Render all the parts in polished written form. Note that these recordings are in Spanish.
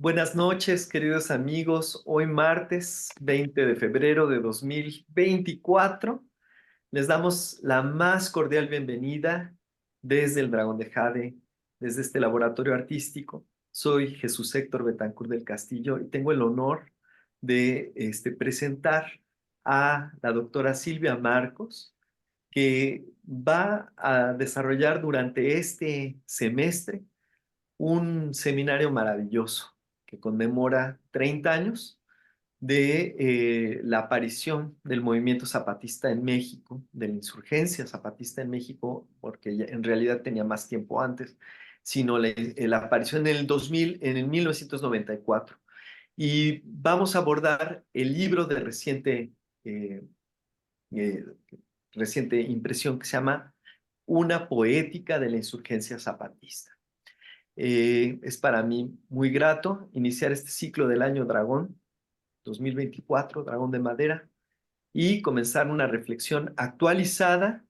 Buenas noches, queridos amigos. Hoy martes 20 de febrero de 2024 les damos la más cordial bienvenida desde el Dragón de Jade, desde este laboratorio artístico. Soy Jesús Héctor Betancur del Castillo y tengo el honor de presentar a la doctora Silvia Marcos, que va a desarrollar durante este semestre un seminario maravilloso que conmemora 30 años de la aparición del movimiento zapatista en México, de la insurgencia zapatista en México, porque en realidad tenía más tiempo antes, sino la aparición en el 2000, en el 1994. Y vamos a abordar el libro de eh, eh, reciente impresión que se llama Una poética de la insurgencia zapatista. Es para mí muy grato iniciar este ciclo del año Dragón 2024, Dragón de Madera, y comenzar una reflexión actualizada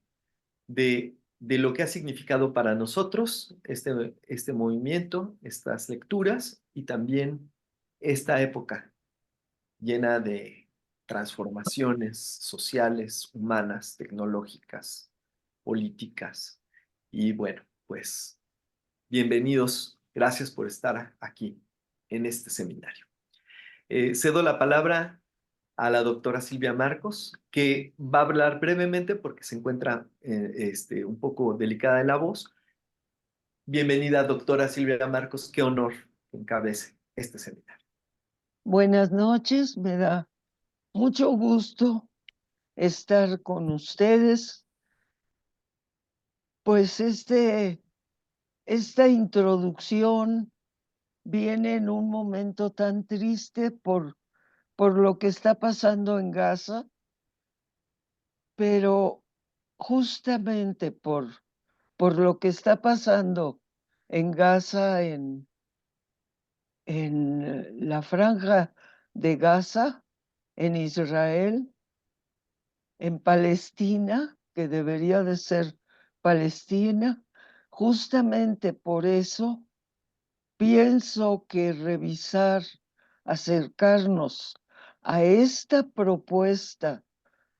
de lo que ha significado para nosotros este movimiento, estas lecturas y también esta época llena de transformaciones sociales, humanas, tecnológicas, políticas. Y bueno, pues bienvenidos, gracias por estar aquí en este seminario. Cedo la palabra a la doctora Silvia Marcos, que va a hablar brevemente porque se encuentra un poco delicada de la voz. Bienvenida, doctora Silvia Marcos, qué honor que encabece este seminario. Buenas noches, me da mucho gusto estar con ustedes. Pues esta introducción viene en un momento tan triste por lo que está pasando en Gaza, pero justamente por lo que está pasando en Gaza, en la franja de Gaza, en Israel, en Palestina, que debería de ser Palestina. Justamente por eso pienso que revisar, acercarnos a esta propuesta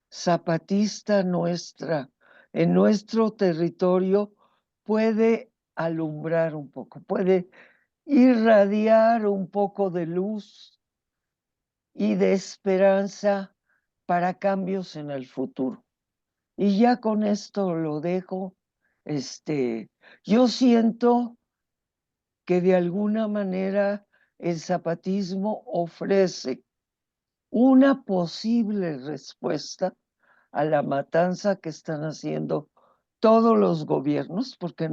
zapatista nuestra en nuestro territorio puede alumbrar un poco, puede irradiar un poco de luz y de esperanza para cambios en el futuro. Y ya con esto lo dejo. Yo siento que de alguna manera el zapatismo ofrece una posible respuesta a la matanza que están haciendo todos los gobiernos, porque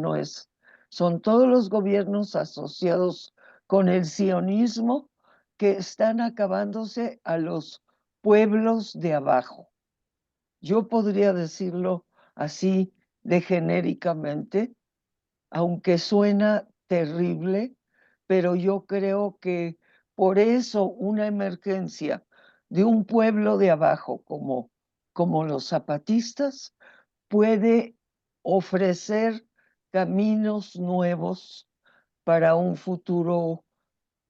son todos los gobiernos asociados con el sionismo que están acabándose a los pueblos de abajo. Yo podría decirlo así de genéricamente, aunque suena terrible, pero yo creo que por eso una emergencia de un pueblo de abajo como los zapatistas puede ofrecer caminos nuevos para un futuro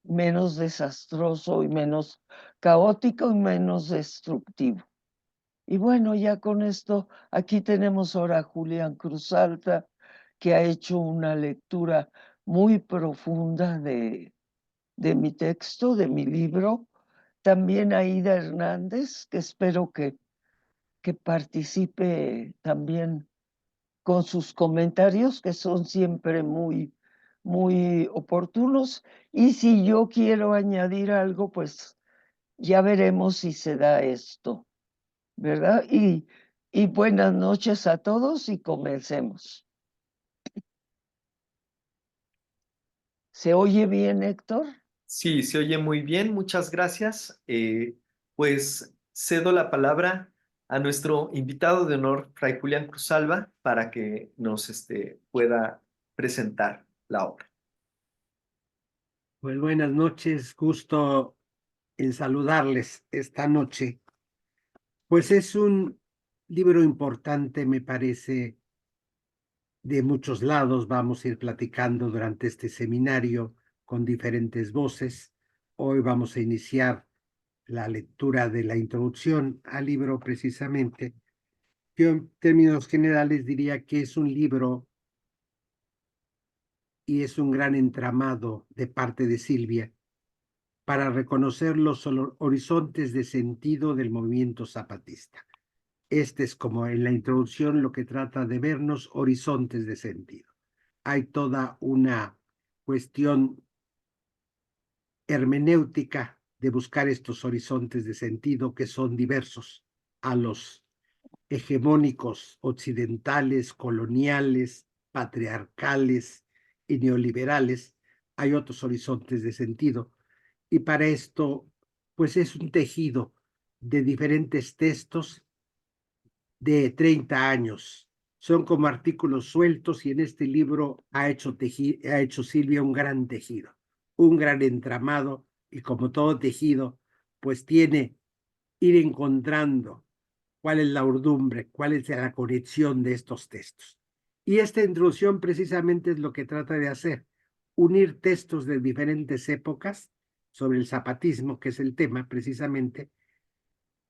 menos desastroso y menos caótico y menos destructivo. Y bueno, ya con esto, aquí tenemos ahora a Julián Cruzalta, que ha hecho una lectura muy profunda de mi texto, de mi libro. También a Ida Hernández, que espero que participe también con sus comentarios, que son siempre muy oportunos. Y si yo quiero añadir algo, pues ya veremos si se da esto, ¿verdad? Y buenas noches a todos y comencemos. ¿Se oye bien, Héctor? Sí, se oye muy bien, muchas gracias. Pues cedo la palabra a nuestro invitado de honor, Fray Julián Cruzalva, para que nos pueda presentar la obra. Pues buenas noches, gusto en saludarles esta noche. Pues es un libro importante, me parece, de muchos lados. Vamos a ir platicando durante este seminario con diferentes voces. Hoy vamos a iniciar la lectura de la introducción al libro precisamente. Yo en términos generales diría que es un libro y es un gran entramado de parte de Silvia para reconocer los horizontes de sentido del movimiento zapatista. Este es como en la introducción lo que trata de vernos horizontes de sentido. Hay toda una cuestión hermenéutica de buscar estos horizontes de sentido que son diversos a los hegemónicos occidentales, coloniales, patriarcales y neoliberales. Hay otros horizontes de sentido y para esto pues es un tejido de diferentes textos de 30 años. Son como artículos sueltos y en este libro ha hecho Silvia un gran tejido, un gran entramado y como todo tejido, pues tiene ir encontrando cuál es la urdumbre, cuál es la conexión de estos textos. Y esta introducción precisamente es lo que trata de hacer, unir textos de diferentes épocas sobre el zapatismo, que es el tema precisamente,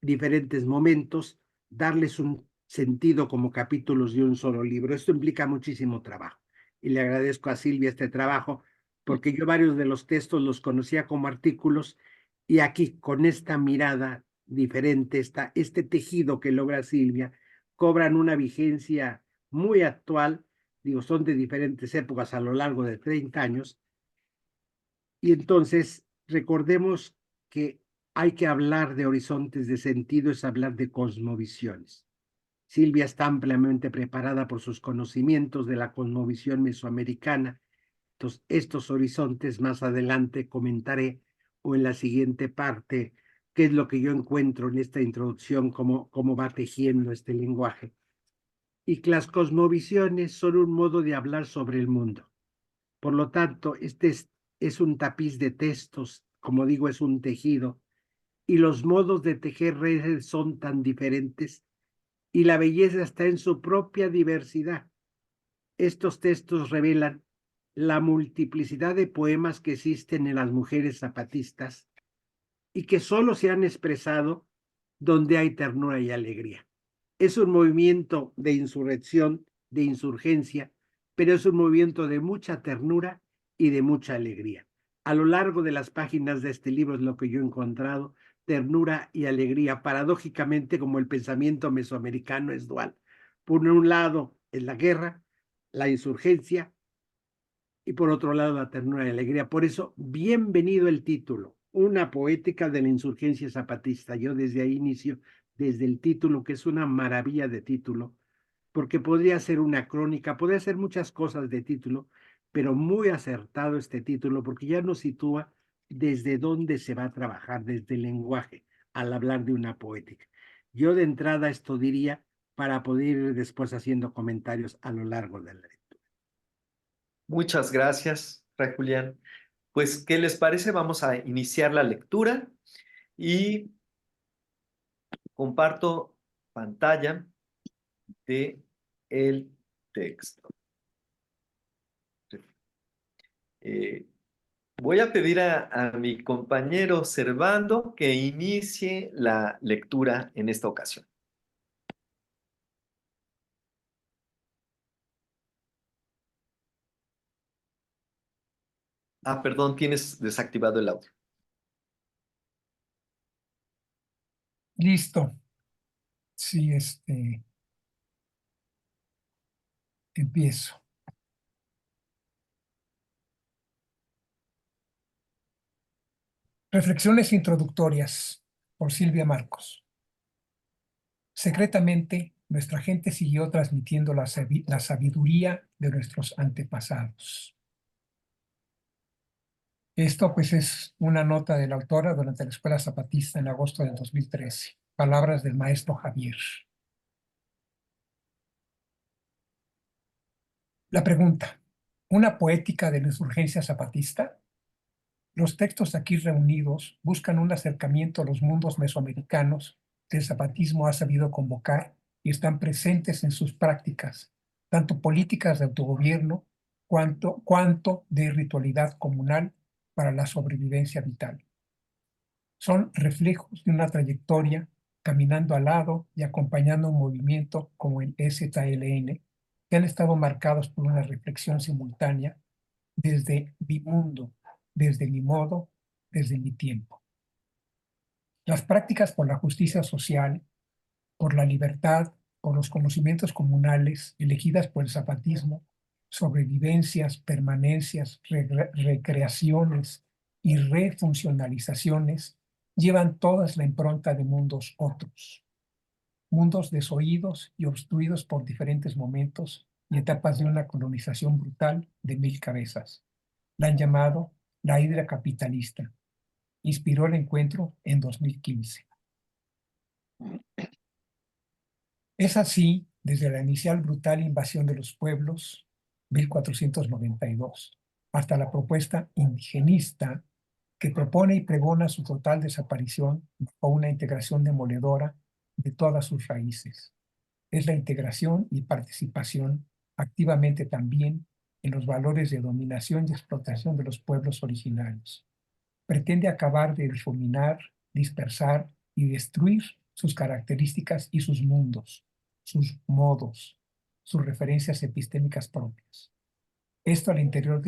diferentes momentos, darles un sentido como capítulos de un solo libro. Esto implica muchísimo trabajo y le agradezco a Silvia este trabajo porque yo varios de los textos los conocía como artículos y aquí con esta mirada diferente, este tejido que logra Silvia, cobran una vigencia muy actual, digo, son de diferentes épocas a lo largo de 30 años y entonces recordemos que hay que hablar de horizontes de sentido, es hablar de cosmovisiones. Silvia está ampliamente preparada por sus conocimientos de la cosmovisión mesoamericana. Entonces, estos horizontes más adelante comentaré o en la siguiente parte qué es lo que yo encuentro en esta introducción, cómo va tejiendo este lenguaje. Y que las cosmovisiones son un modo de hablar sobre el mundo. Por lo tanto, este es un tapiz de textos, como digo, es un tejido y los modos de tejer redes son tan diferentes y la belleza está en su propia diversidad. Estos textos revelan la multiplicidad de poemas que existen en las mujeres zapatistas y que solo se han expresado donde hay ternura y alegría. Es un movimiento de insurrección, de insurgencia, pero es un movimiento de mucha ternura y de mucha alegría. A lo largo de las páginas de este libro es lo que yo he encontrado, ternura y alegría, paradójicamente como el pensamiento mesoamericano es dual. Por un lado es la guerra, la insurgencia, y por otro lado la ternura y la alegría. Por eso, bienvenido el título, una poética de la insurgencia zapatista. Yo desde ahí inicio, desde el título, que es una maravilla de título, porque podría ser una crónica, podría ser muchas cosas de título, pero muy acertado este título, porque ya nos sitúa desde dónde se va a trabajar, desde el lenguaje, al hablar de una poética. Yo de entrada esto diría para poder ir después haciendo comentarios a lo largo de la lectura. Muchas gracias, Fray Julián. Pues, ¿qué les parece? Vamos a iniciar la lectura y comparto pantalla de el texto. Eh, Voy a pedir a mi compañero Servando que inicie la lectura en esta ocasión. Ah, perdón, tienes desactivado el audio. Listo. Sí, empiezo. Reflexiones introductorias por Silvia Marcos. Secretamente, nuestra gente siguió transmitiendo la sabiduría de nuestros antepasados. Esto, pues, es una nota de la autora durante la Escuela Zapatista en agosto del 2013. Palabras del maestro Javier. La pregunta: ¿una poética de la insurgencia zapatista? Los textos aquí reunidos buscan un acercamiento a los mundos mesoamericanos que el zapatismo ha sabido convocar y están presentes en sus prácticas, tanto políticas de autogobierno cuanto de ritualidad comunal para la sobrevivencia vital. Son reflejos de una trayectoria caminando al lado y acompañando un movimiento como el EZLN, que han estado marcados por una reflexión simultánea desde mi mundo, desde mi modo, desde mi tiempo. Las prácticas por la justicia social, por la libertad, por los conocimientos comunales elegidas por el zapatismo, sobrevivencias, permanencias, recreaciones y refuncionalizaciones, llevan todas la impronta de mundos otros, mundos desoídos y obstruidos por diferentes momentos y etapas de una colonización brutal de 1000 cabezas. La han llamado la hidra capitalista. Inspiró el encuentro en 2015. Es así, desde la inicial brutal invasión de los pueblos, 1492, hasta la propuesta indigenista que propone y pregona su total desaparición o una integración demoledora de todas sus raíces. Es la integración y participación activamente también en los valores de dominación y explotación de los pueblos originarios. Pretende acabar de difuminar, dispersar y destruir sus características y sus mundos, sus modos, sus referencias epistémicas propias. Esto al interior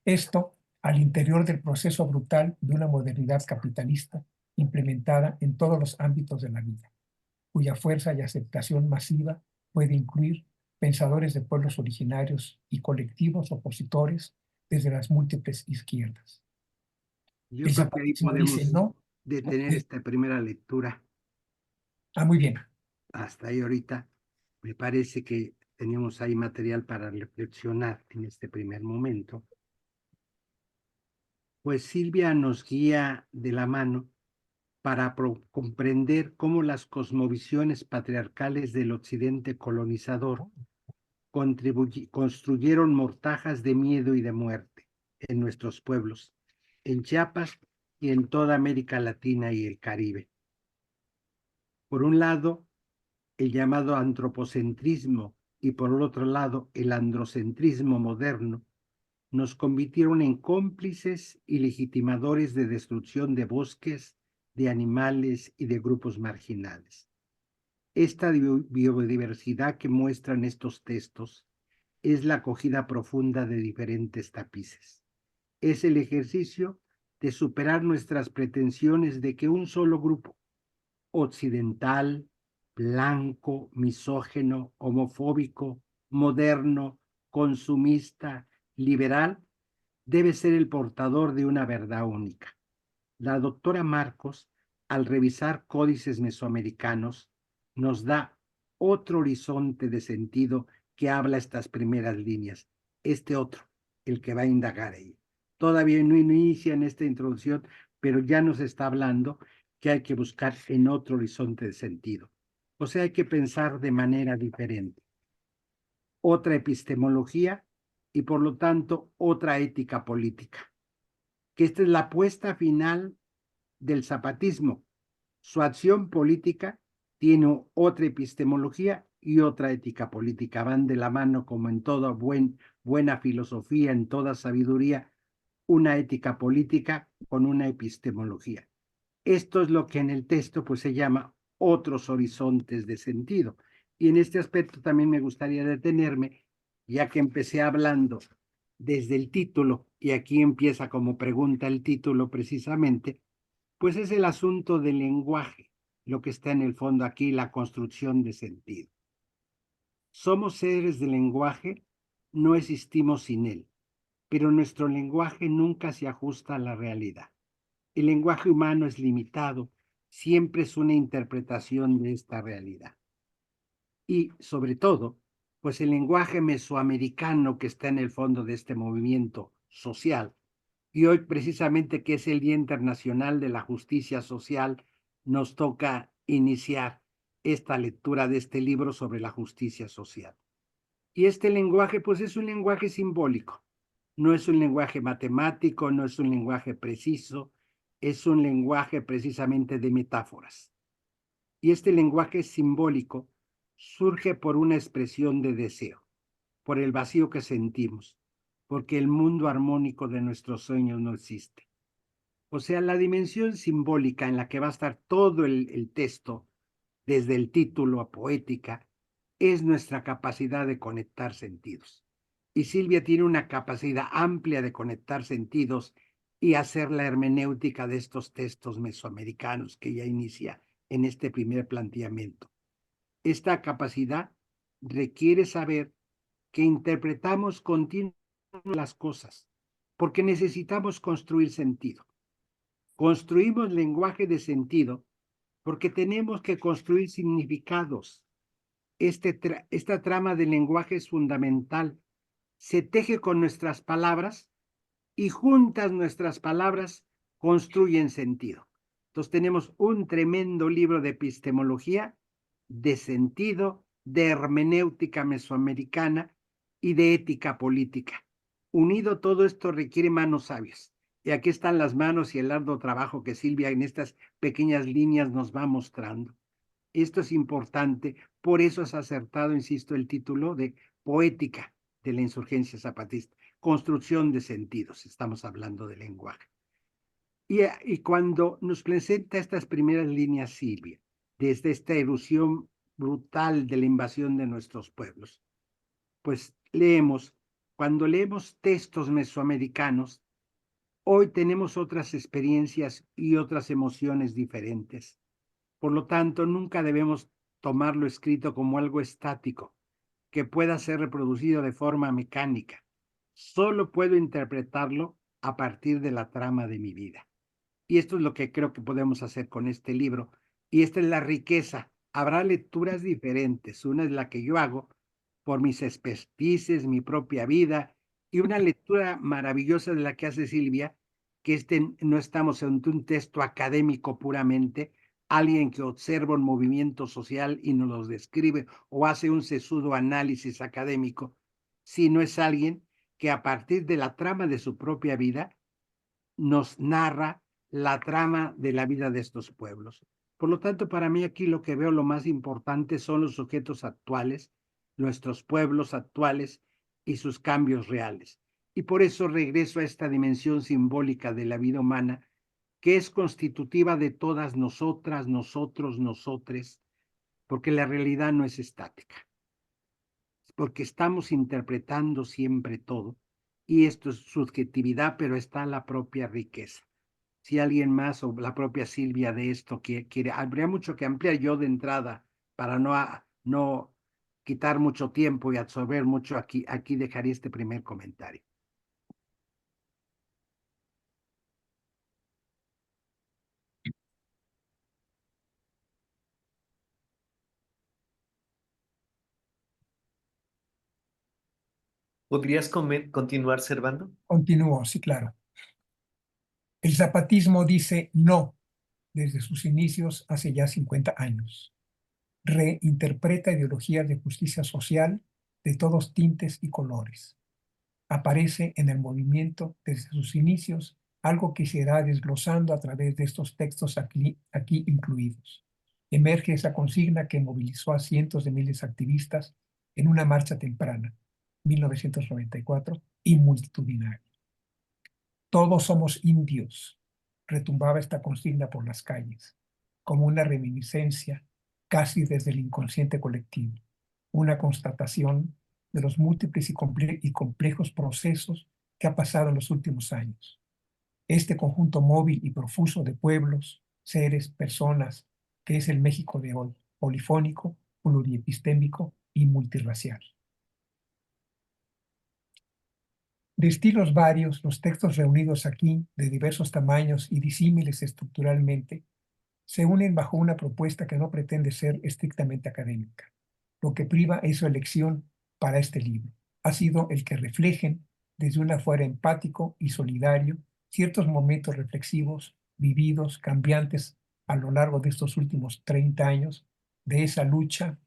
esto al interior del proceso brutal de una modernidad capitalista implementada en todos los ámbitos de la vida, cuya fuerza y aceptación masiva puede incluir pensadores de pueblos originarios y colectivos opositores desde las múltiples izquierdas. Yo El creo que ahí zapatismo dice podemos no. detener esta primera lectura. Muy bien. Hasta ahí ahorita. Me parece que tenemos ahí material para reflexionar en este primer momento. Pues Silvia nos guía de la mano para comprender cómo las cosmovisiones patriarcales del occidente colonizador construyeron mortajas de miedo y de muerte en nuestros pueblos, en Chiapas y en toda América Latina y el Caribe. Por un lado, el llamado antropocentrismo y por el otro lado, el androcentrismo moderno, nos convirtieron en cómplices y legitimadores de destrucción de bosques, de animales y de grupos marginales. Esta biodiversidad que muestran estos textos es la acogida profunda de diferentes tapices. Es el ejercicio de superar nuestras pretensiones de que un solo grupo, occidental, blanco, misógeno, homofóbico, moderno, consumista, liberal, debe ser el portador de una verdad única. La doctora Marcos, al revisar códices mesoamericanos, nos da otro horizonte de sentido que habla estas primeras líneas, este otro, el que va a indagar ahí. Todavía no inicia en esta introducción, pero ya nos está hablando que hay que buscar en otro horizonte de sentido. O sea, hay que pensar de manera diferente. Otra epistemología y por lo tanto otra ética política. Que esta es la apuesta final del zapatismo. Su acción política tiene otra epistemología y otra ética política. Van de la mano como en toda buena filosofía, en toda sabiduría, una ética política con una epistemología. Esto es lo que en el texto pues se llama otros horizontes de sentido. Y en este aspecto también me gustaría detenerme, ya que empecé hablando desde el título, y aquí empieza como pregunta el título precisamente, pues es el asunto del lenguaje, lo que está en el fondo aquí, la construcción de sentido. Somos seres de lenguaje, no existimos sin él, pero nuestro lenguaje nunca se ajusta a la realidad. El lenguaje humano es limitado, siempre es una interpretación de esta realidad. Y sobre todo, pues el lenguaje mesoamericano que está en el fondo de este movimiento social, y hoy precisamente que es el Día Internacional de la Justicia Social, nos toca iniciar esta lectura de este libro sobre la justicia social. Y este lenguaje, pues es un lenguaje simbólico, no es un lenguaje matemático, no es un lenguaje preciso, es un lenguaje precisamente de metáforas. Y este lenguaje simbólico surge por una expresión de deseo, por el vacío que sentimos, porque el mundo armónico de nuestros sueños no existe. O sea, la dimensión simbólica en la que va a estar todo el texto, desde el título a poética, es nuestra capacidad de conectar sentidos. Y Silvia tiene una capacidad amplia de conectar sentidos y hacer la hermenéutica de estos textos mesoamericanos que ella inicia en este primer planteamiento. Esta capacidad requiere saber que interpretamos continuamente las cosas, porque necesitamos construir sentido. Construimos lenguaje de sentido porque tenemos que construir significados. Esta trama del lenguaje es fundamental. Se teje con nuestras palabras y juntas nuestras palabras construyen sentido. Entonces tenemos un tremendo libro de epistemología, de sentido, de hermenéutica mesoamericana y de ética política. Unido todo esto requiere manos sabias. Y aquí están las manos y el arduo trabajo que Silvia en estas pequeñas líneas nos va mostrando. Esto es importante, por eso es acertado, insisto, el título de Poética de la Insurgencia Zapatista. Construcción de sentidos, estamos hablando de lenguaje. Y cuando nos presenta estas primeras líneas Silvia, desde esta erupción brutal de la invasión de nuestros pueblos, pues cuando leemos textos mesoamericanos, hoy tenemos otras experiencias y otras emociones diferentes. Por lo tanto, nunca debemos tomarlo escrito como algo estático, que pueda ser reproducido de forma mecánica. Solo puedo interpretarlo a partir de la trama de mi vida. Y esto es lo que creo que podemos hacer con este libro. Y esta es la riqueza. Habrá lecturas diferentes. Una es la que yo hago por mis expertices, mi propia vida, y una lectura maravillosa de la que hace Silvia, que no estamos ante un texto académico puramente, alguien que observa un movimiento social y nos lo describe o hace un sesudo análisis académico, sino es alguien que a partir de la trama de su propia vida nos narra la trama de la vida de estos pueblos. Por lo tanto, para mí aquí lo que veo lo más importante son los sujetos actuales, nuestros pueblos actuales y sus cambios reales. Y por eso regreso a esta dimensión simbólica de la vida humana, que es constitutiva de todas nosotras, nosotros, nosotres, porque la realidad no es estática, porque estamos interpretando siempre todo, y esto es subjetividad, pero está la propia riqueza. Si alguien más o la propia Silvia de esto quiere, habría mucho que ampliar yo de entrada para no quitar mucho tiempo y absorber mucho aquí dejaría este primer comentario. ¿Podrías continuar, Servando? Continúo, sí, claro. El zapatismo dice no desde sus inicios hace ya 50 años. Reinterpreta ideologías de justicia social de todos tintes y colores. Aparece en el movimiento desde sus inicios, algo que se irá desglosando a través de estos textos aquí incluidos. Emerge esa consigna que movilizó a cientos de miles de activistas en una marcha temprana, 1994, y multitudinaria. Todos somos indios, retumbaba esta consigna por las calles, como una reminiscencia casi desde el inconsciente colectivo, una constatación de los múltiples y complejos procesos que ha pasado en los últimos años. Este conjunto móvil y profuso de pueblos, seres, personas, que es el México de hoy, polifónico, pluriepistémico y multirracial. De estilos varios, los textos reunidos aquí, de diversos tamaños y disímiles estructuralmente, se unen bajo una propuesta que no pretende ser estrictamente académica. Lo que priva es su elección para este libro. Ha sido el que reflejen, desde un afuera empático y solidario, ciertos momentos reflexivos, vividos, cambiantes a lo largo de estos últimos 30 años, de esa lucha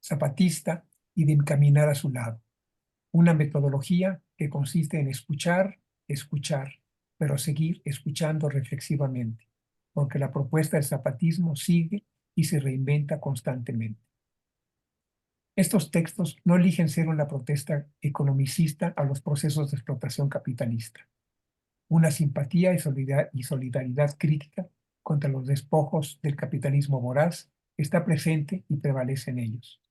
zapatista y de caminar a su lado. Una metodología que consiste en escuchar, pero seguir escuchando reflexivamente, porque la propuesta del zapatismo sigue y se reinventa constantemente. Estos textos no eligen ser una protesta economicista a los procesos de explotación capitalista. una simpatía y solidaridad crítica contra los despojos del capitalismo voraz está presente y prevalece en ellos.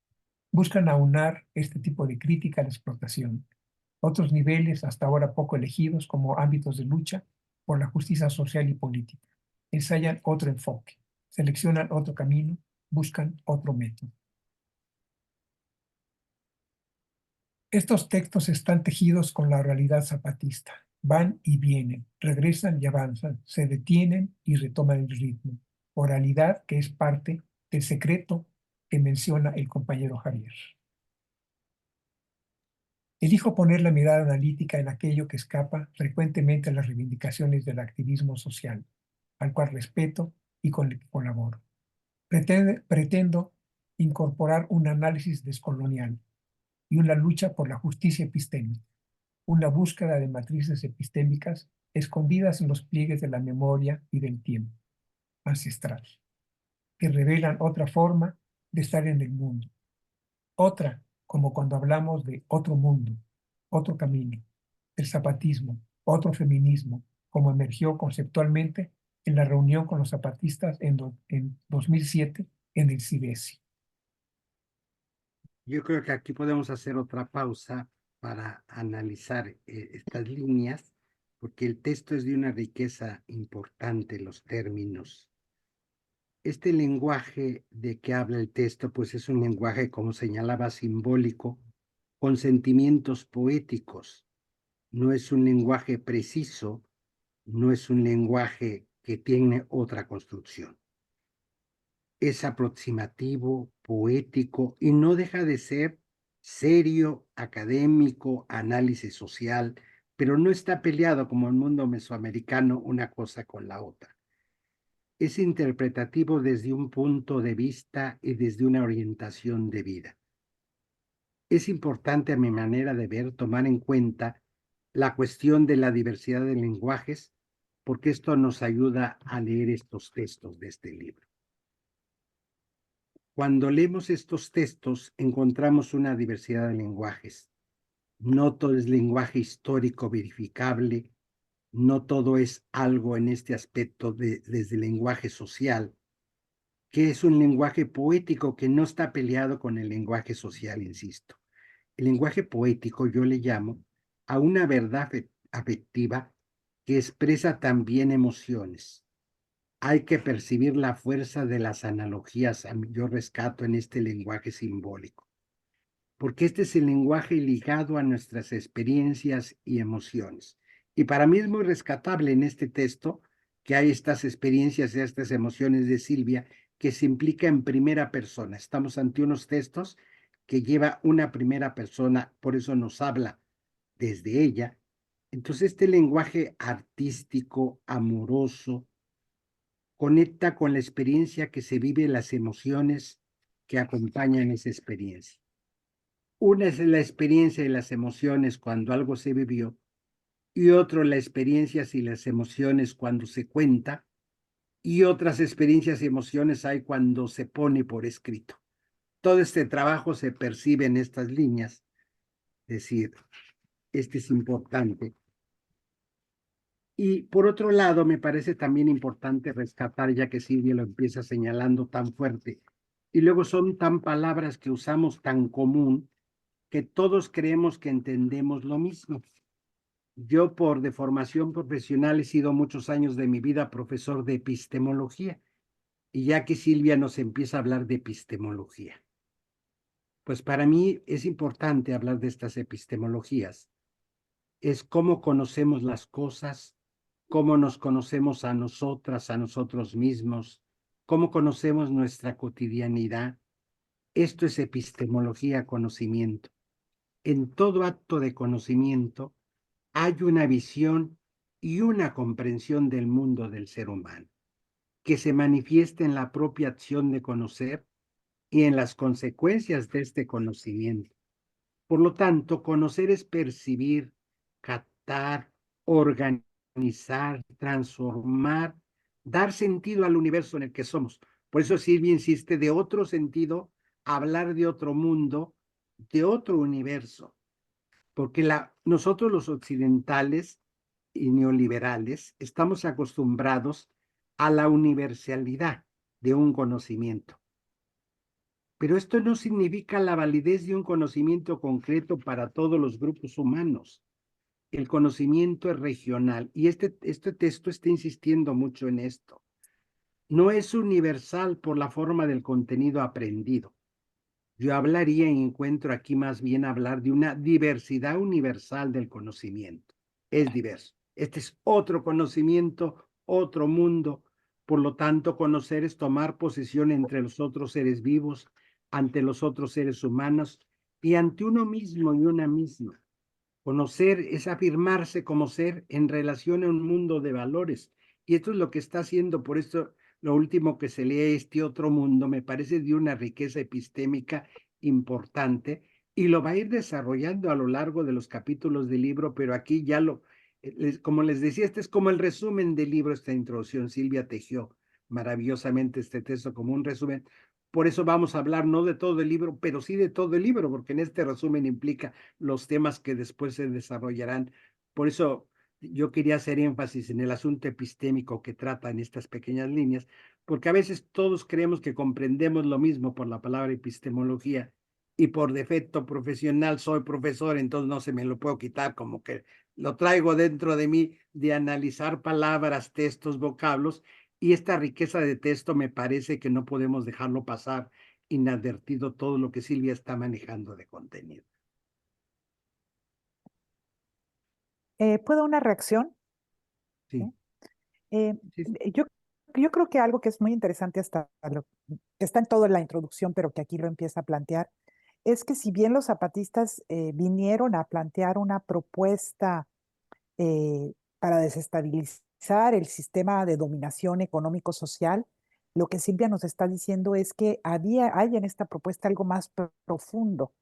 Buscan aunar este tipo de crítica a la explotación, otros niveles hasta ahora poco elegidos como ámbitos de lucha por la justicia social y política. Ensayan otro enfoque, seleccionan otro camino, buscan otro método. Estos textos están tejidos con la oralidad zapatista. Van y vienen, regresan y avanzan, se detienen y retoman el ritmo. Oralidad que es parte del secreto que menciona el compañero Javier. Elijo poner la mirada analítica en aquello que escapa frecuentemente a las reivindicaciones del activismo social, al cual respeto y con el que colaboro. Pretendo incorporar un análisis descolonial y una lucha por la justicia epistémica, una búsqueda de matrices epistémicas escondidas en los pliegues de la memoria y del tiempo ancestral, que revelan otra forma de estar en el mundo, otra como cuando hablamos de otro mundo, otro camino, el zapatismo, otro feminismo, como emergió conceptualmente en la reunión con los zapatistas en 2007 en el CIBESI. Yo creo que aquí podemos hacer otra pausa para analizar estas líneas, porque el texto es de una riqueza importante, los términos. Este lenguaje de que habla el texto, pues es un lenguaje, como señalaba, simbólico, con sentimientos poéticos. No es un lenguaje preciso, no es un lenguaje que tiene otra construcción. Es aproximativo, poético y no deja de ser serio, académico, análisis social, pero no está peleado como el mundo mesoamericano una cosa con la otra. Es interpretativo desde un punto de vista y desde una orientación de vida. Es importante a mi manera de ver tomar en cuenta la cuestión de la diversidad de lenguajes, porque esto nos ayuda a leer estos textos de este libro. Cuando leemos estos textos encontramos una diversidad de lenguajes. No todo es lenguaje histórico verificable, no todo es algo en este aspecto desde el lenguaje social, que es un lenguaje poético que no está peleado con el lenguaje social, insisto. El lenguaje poético yo le llamo a una verdad afectiva que expresa también emociones. Hay que percibir la fuerza de las analogías, yo rescato en este lenguaje simbólico, porque este es el lenguaje ligado a nuestras experiencias y emociones. Y para mí es muy rescatable en este texto que hay estas experiencias y estas emociones de Silvia que se implica en primera persona. Estamos ante unos textos que lleva una primera persona, por eso nos habla desde ella. Entonces este lenguaje artístico, amoroso, conecta con la experiencia que se vive, las emociones que acompañan esa experiencia. Una es la experiencia y las emociones cuando algo se vivió, y otro la experiencia y las emociones cuando se cuenta, y otras experiencias y emociones hay cuando se pone por escrito. Todo este trabajo se percibe en estas líneas, es decir, este es importante. Y por otro lado, me parece también importante rescatar, ya que Silvia lo empieza señalando tan fuerte, y luego son tan palabras que usamos tan común, que todos creemos que entendemos lo mismo. Yo, de formación profesional, he sido muchos años de mi vida profesor de epistemología, y ya que Silvia nos empieza a hablar de epistemología, pues para mí es importante hablar de estas epistemologías. Es cómo conocemos las cosas, cómo nos conocemos a nosotras, a nosotros mismos, cómo conocemos nuestra cotidianidad. Esto es epistemología, conocimiento. En todo acto de conocimiento hay una visión y una comprensión del mundo del ser humano, que se manifiesta en la propia acción de conocer y en las consecuencias de este conocimiento. Por lo tanto, conocer es percibir, captar, organizar, transformar, dar sentido al universo en el que somos. Por eso Silvia insiste de otro sentido, hablar de otro mundo, de otro universo, porque nosotros los occidentales y neoliberales, estamos acostumbrados a la universalidad de un conocimiento. Pero esto no significa la validez de un conocimiento concreto para todos los grupos humanos. El conocimiento es regional y este texto está insistiendo mucho en esto. No es universal por la forma del contenido aprendido. Yo hablaría y encuentro aquí más bien hablar de una diversidad universal del conocimiento. Es diverso. Este es otro conocimiento, otro mundo. Por lo tanto, conocer es tomar posición entre los otros seres vivos, ante los otros seres humanos y ante uno mismo y una misma. Conocer es afirmarse como ser en relación a un mundo de valores. Y esto es lo que está haciendo, por esto lo último que se lee, este otro mundo, me parece de una riqueza epistémica importante y lo va a ir desarrollando a lo largo de los capítulos del libro, pero aquí ya como les decía, este es como el resumen del libro, esta introducción. Silvia tejió maravillosamente este texto como un resumen. Por eso vamos a hablar no de todo el libro, pero sí de todo el libro, porque en este resumen implica los temas que después se desarrollarán. Por eso yo quería hacer énfasis en el asunto epistémico que trata en estas pequeñas líneas, porque a veces todos creemos que comprendemos lo mismo por la palabra epistemología y por defecto profesional soy profesor, entonces no se me lo puedo quitar, como que lo traigo dentro de mí de analizar palabras, textos, vocablos, y esta riqueza de texto me parece que no podemos dejarlo pasar inadvertido todo lo que Silvia está manejando de contenido. ¿Puedo una reacción? Sí. ¿Sí? Eh, Sí. yo creo que algo que es muy interesante que está en toda la introducción, pero que aquí lo empieza a plantear, es que si bien los zapatistas vinieron a plantear una propuesta para desestabilizar el sistema de dominación económico-social, lo que Silvia nos está diciendo es que hay en esta propuesta algo más profundo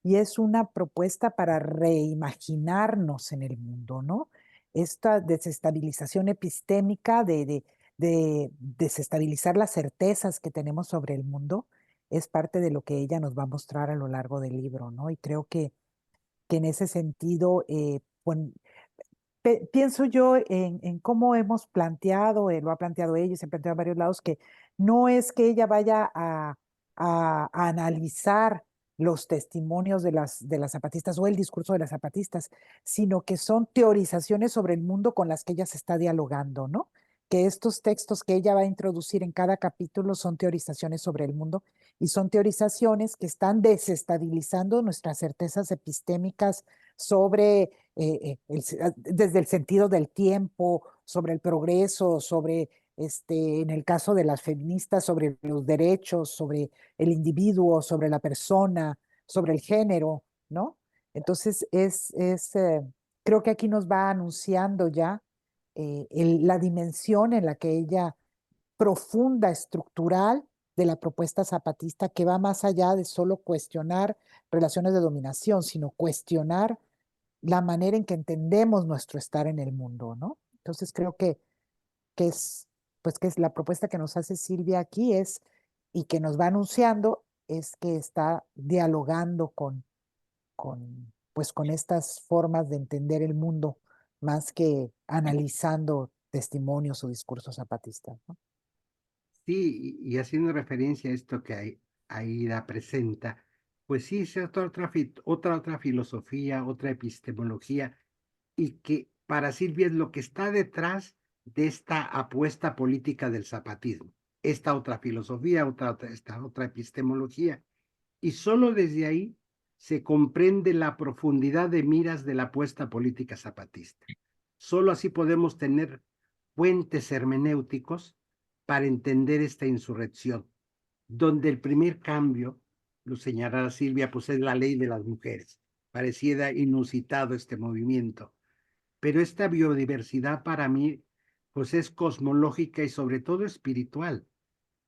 y es una propuesta para reimaginarnos en el mundo, ¿no? Esta desestabilización epistémica de desestabilizar las certezas que tenemos sobre el mundo es parte de lo que ella nos va a mostrar a lo largo del libro, ¿no? Y creo que en ese sentido, pienso yo en cómo hemos planteado, lo ha planteado ella y se ha planteado en varios lados, que no es que ella vaya a analizar los testimonios de las zapatistas o el discurso de las zapatistas, sino que son teorizaciones sobre el mundo con las que ella se está dialogando, ¿no? Que estos textos que ella va a introducir en cada capítulo son teorizaciones sobre el mundo y son teorizaciones que están desestabilizando nuestras certezas epistémicas sobre desde el sentido del tiempo, sobre el progreso, sobre, en el caso de las feministas, sobre los derechos, sobre el individuo, sobre la persona, sobre el género, ¿no? Entonces, creo que aquí nos va anunciando ya la dimensión en la que ella profunda, estructural de la propuesta zapatista que va más allá de solo cuestionar relaciones de dominación, sino cuestionar la manera en que entendemos nuestro estar en el mundo, ¿no? Entonces creo que es, pues que es la propuesta que nos hace Silvia aquí y que nos va anunciando, es que está dialogando pues con estas formas de entender el mundo, más que analizando testimonios o discursos zapatistas, ¿no? Sí, y haciendo referencia a esto que Aida presenta, pues sí, es otra filosofía, otra epistemología, y que para Silvia es lo que está detrás de esta apuesta política del zapatismo, esta otra filosofía, esta otra epistemología, y solo desde ahí se comprende la profundidad de miras de la apuesta política zapatista. Solo así podemos tener puentes hermenéuticos para entender esta insurrección, donde el primer cambio, lo señalará Silvia, pues es la ley de las mujeres. Pareciera inusitado este movimiento, pero esta biodiversidad para mí, pues es cosmológica y sobre todo espiritual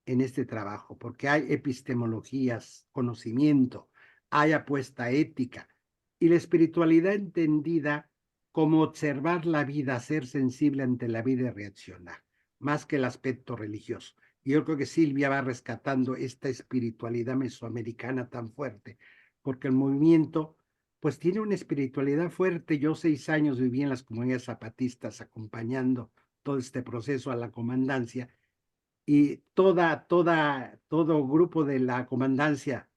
en este trabajo, porque hay epistemologías, conocimiento, hay apuesta ética y la espiritualidad entendida como observar la vida, ser sensible ante la vida y reaccionar, más que el aspecto religioso. Y yo creo que Silvia va rescatando esta espiritualidad mesoamericana tan fuerte, porque el movimiento pues tiene una espiritualidad fuerte. Yo 6 años viví en las comunidades zapatistas acompañando todo este proceso a la comandancia, y todo grupo de la comandancia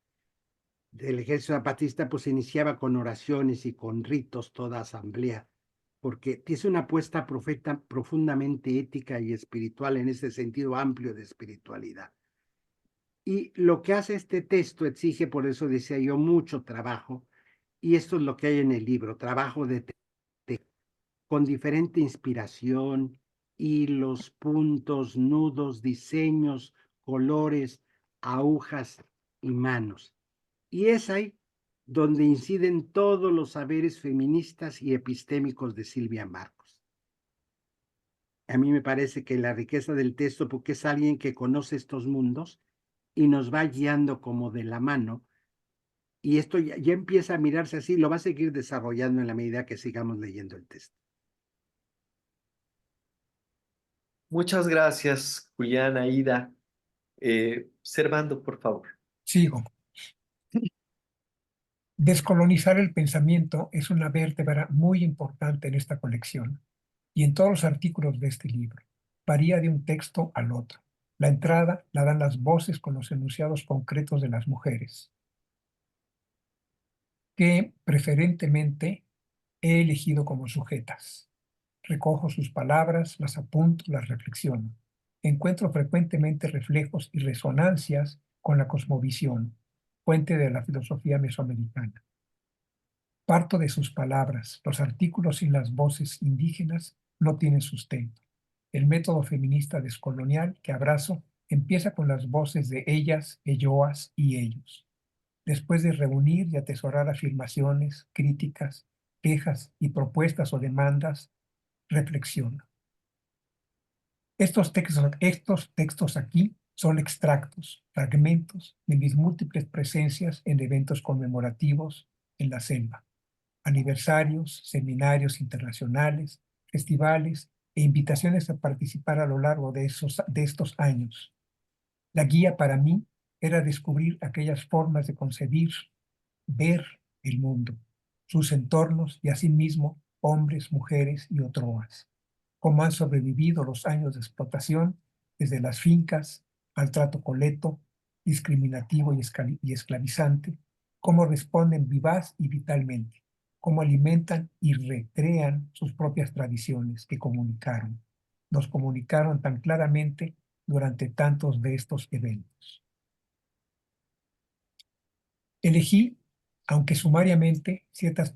del ejército zapatista pues iniciaba con oraciones y con ritos toda asamblea, porque es una apuesta profundamente ética y espiritual en ese sentido amplio de espiritualidad. Y lo que hace este texto exige, por eso decía yo, mucho trabajo, y esto es lo que hay en el libro, trabajo con diferente inspiración, hilos, puntos, nudos, diseños, colores, agujas y manos. Y es ahí donde inciden todos los saberes feministas y epistémicos de Silvia Marcos. A mí me parece que la riqueza del texto, porque es alguien que conoce estos mundos y nos va guiando como de la mano, y esto ya empieza a mirarse así, lo va a seguir desarrollando en la medida que sigamos leyendo el texto. Muchas gracias, Julián, Aida. Servando, por favor. Sigo. Descolonizar el pensamiento es una vértebra muy importante en esta colección y en todos los artículos de este libro. Varía de un texto al otro. La entrada la dan las voces con los enunciados concretos de las mujeres, que preferentemente he elegido como sujetas. Recojo sus palabras, las apunto, las reflexiono. Encuentro frecuentemente reflejos y resonancias con la cosmovisión, fuente de la filosofía mesoamericana. Parto de sus palabras. Los artículos y las voces indígenas no tienen sustento. El método feminista descolonial que abrazo empieza con las voces de ellas, elloas y ellos. Después de reunir y atesorar afirmaciones, críticas, quejas y propuestas o demandas, reflexiona. Estos textos aquí son extractos, fragmentos de mis múltiples presencias en eventos conmemorativos en la selva, aniversarios, seminarios internacionales, festivales e invitaciones a participar a lo largo de estos años. La guía para mí era descubrir aquellas formas de concebir, ver el mundo, sus entornos y asimismo hombres, mujeres y otroas. Cómo han sobrevivido los años de explotación desde las fincas al trato coleto, discriminativo y esclavizante, cómo responden vivaz y vitalmente, cómo alimentan y recrean sus propias tradiciones que nos comunicaron tan claramente durante tantos de estos eventos. Elegí, aunque sumariamente, ciertas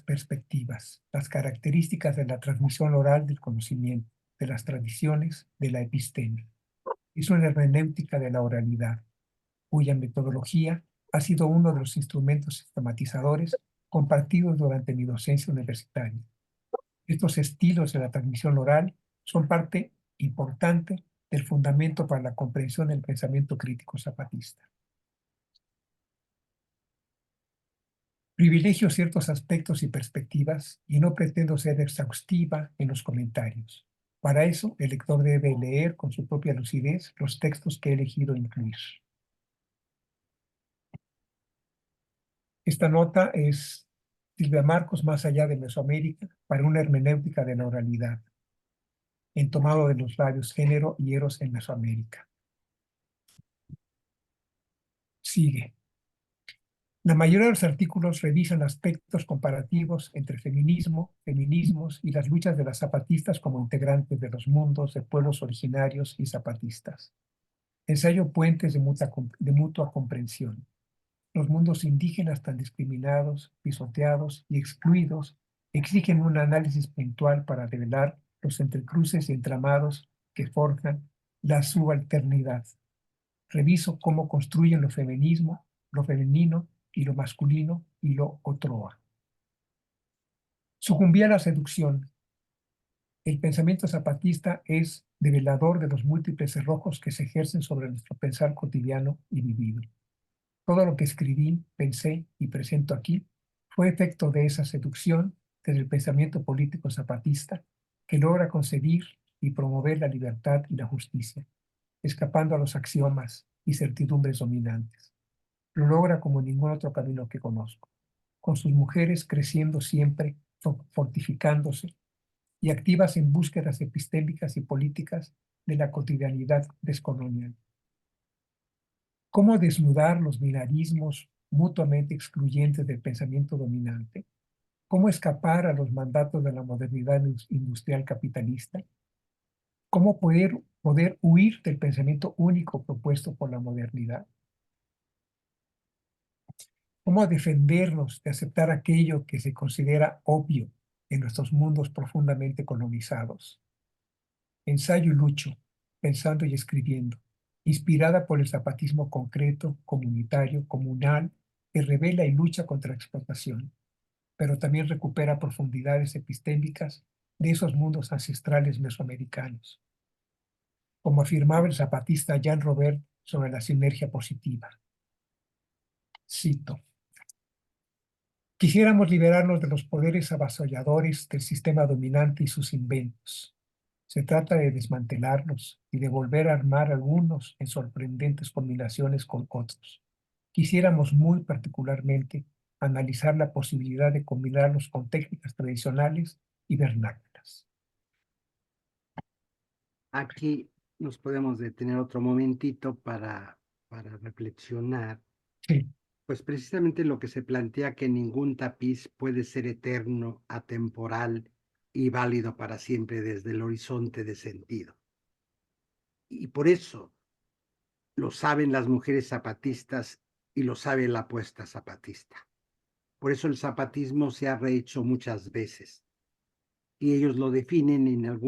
perspectivas, las características de la transmisión oral del conocimiento, de las tradiciones, de la epistemia. Es una hermenéutica de la oralidad, cuya metodología ha sido uno de los instrumentos sistematizadores compartidos durante mi docencia universitaria. Estos estilos de la transmisión oral son parte importante del fundamento para la comprensión del pensamiento crítico zapatista. Privilegio ciertos aspectos y perspectivas y no pretendo ser exhaustiva en los comentarios. Para eso, el lector debe leer con su propia lucidez los textos que he elegido incluir. Esta nota es Silvia Marcos, Más allá de Mesoamérica, para una hermenéutica de la oralidad, entomado de los labios Género y Eros en Mesoamérica. Sigue. La mayoría de los artículos revisan aspectos comparativos entre feminismo, feminismos y las luchas de las zapatistas como integrantes de los mundos de pueblos originarios y zapatistas. Ensayo puentes de mutua comprensión. Los mundos indígenas tan discriminados, pisoteados y excluidos exigen un análisis puntual para revelar los entrecruces y entramados que forjan la subalternidad. Reviso cómo construyen lo feminismo, lo femenino y lo masculino y lo otroa. Sucumbí a la seducción. El pensamiento zapatista es develador de los múltiples cerrojos que se ejercen sobre nuestro pensar cotidiano y vivido. Todo lo que escribí, pensé y presento aquí fue efecto de esa seducción desde el pensamiento político zapatista que logra concebir y promover la libertad y la justicia, escapando a los axiomas y certidumbres dominantes. Lo logra como ningún otro camino que conozco. con sus mujeres creciendo siempre, fortificándose y activas en búsquedas epistémicas y políticas de la cotidianidad descolonial. ¿Cómo desnudar los binarismos mutuamente excluyentes del pensamiento dominante? ¿Cómo escapar a los mandatos de la modernidad industrial capitalista? ¿Cómo poder huir del pensamiento único propuesto por la modernidad? ¿Cómo defendernos de aceptar aquello que se considera obvio en nuestros mundos profundamente colonizados? Ensayo y lucho, pensando y escribiendo, inspirada por el zapatismo concreto, comunitario, comunal, que revela y lucha contra la explotación, pero también recupera profundidades epistémicas de esos mundos ancestrales mesoamericanos. Como afirmaba el zapatista Jean Robert sobre la sinergia positiva. Cito: quisiéramos liberarnos de los poderes avasalladores del sistema dominante y sus inventos. Se trata de desmantelarlos y de volver a armar algunos en sorprendentes combinaciones con otros. Quisiéramos muy particularmente analizar la posibilidad de combinarlos con técnicas tradicionales y vernáculas. Aquí nos podemos detener otro momentito para reflexionar. Sí, Pues precisamente lo que se plantea, que ningún tapiz puede ser eterno, atemporal y válido para siempre desde el horizonte de sentido. Y por eso lo saben las mujeres zapatistas y lo sabe la apuesta zapatista. Por eso el zapatismo se ha rehecho muchas veces. Y ellos lo definen en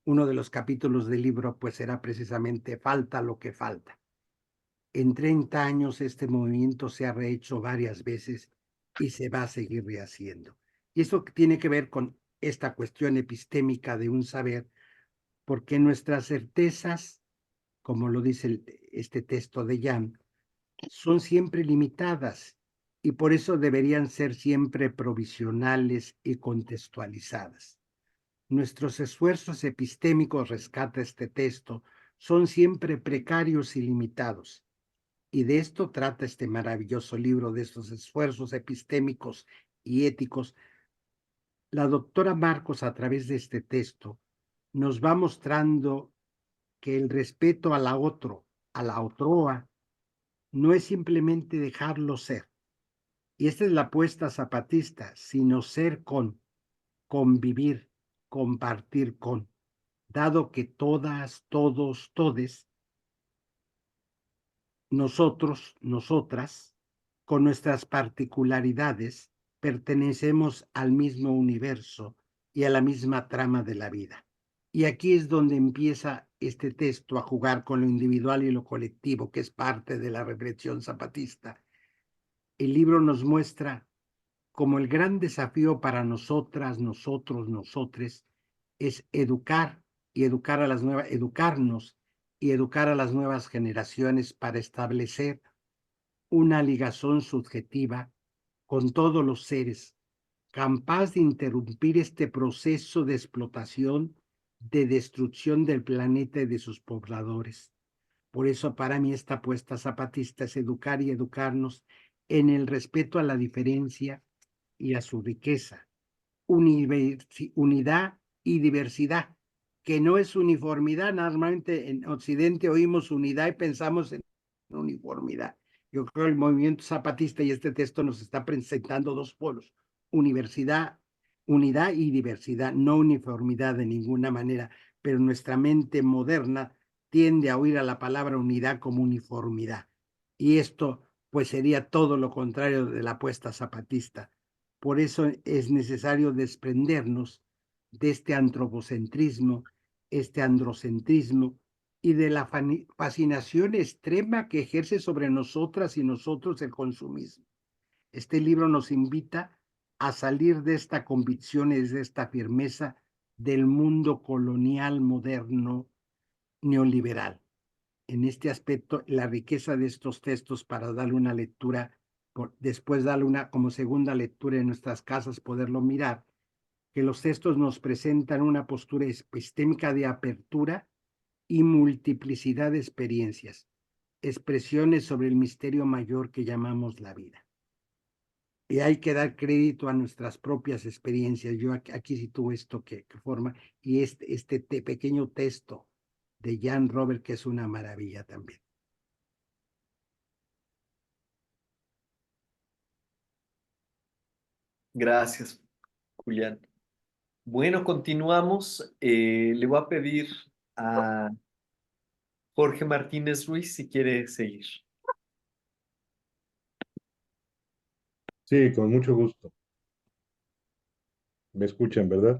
uno de los capítulos del libro pues será precisamente falta lo que falta. En 30 años este movimiento se ha rehecho varias veces y se va a seguir rehaciendo. Y eso tiene que ver con esta cuestión epistémica de un saber, porque nuestras certezas, como lo dice este texto de Jan, son siempre limitadas y por eso deberían ser siempre provisionales y contextualizadas. Nuestros esfuerzos epistémicos, rescata este texto, son siempre precarios y limitados. Y de esto trata este maravilloso libro, de estos esfuerzos epistémicos y éticos. La doctora Marcos, a través de este texto, nos va mostrando que el respeto a la otroa, no es simplemente dejarlo ser. Y esta es la apuesta zapatista, sino ser con, convivir, compartir con, dado que todas, todos, todes, nosotros, nosotras, con nuestras particularidades, pertenecemos al mismo universo y a la misma trama de la vida. Y aquí es donde empieza este texto a jugar con lo individual y lo colectivo, que es parte de la reflexión zapatista. El libro nos muestra como el gran desafío para nosotras, nosotros, nosotres, es educarnos y educar a las nuevas generaciones para establecer una ligazón subjetiva con todos los seres, capaz de interrumpir este proceso de explotación, de destrucción del planeta y de sus pobladores. Por eso para mí esta apuesta zapatista es educar y educarnos en el respeto a la diferencia y a su riqueza, unidad y diversidad, que no es uniformidad. Normalmente en Occidente oímos unidad y pensamos en uniformidad. Yo creo que el movimiento zapatista y este texto nos está presentando dos polos: unidad y diversidad, no uniformidad de ninguna manera, pero nuestra mente moderna tiende a oír a la palabra unidad como uniformidad. Y esto pues sería todo lo contrario de la apuesta zapatista. Por eso es necesario desprendernos de este antropocentrismo, este androcentrismo y de la fascinación extrema que ejerce sobre nosotras y nosotros el consumismo. Este libro nos invita a salir de esta convicción y de esta firmeza del mundo colonial moderno neoliberal. En este aspecto, la riqueza de estos textos para darle una lectura, después darle una como segunda lectura en nuestras casas, poderlo mirar, que los textos nos presentan una postura epistémica de apertura y multiplicidad de experiencias, expresiones sobre el misterio mayor que llamamos la vida. y hay que dar crédito a nuestras propias experiencias. Yo aquí cito esto que forma, y este pequeño texto de Jan Robert, que es una maravilla también. Gracias, Julián. Bueno, continuamos. Le voy a pedir a Jorge Martínez Ruiz si quiere seguir. Sí, con mucho gusto. ¿Me escuchan, verdad?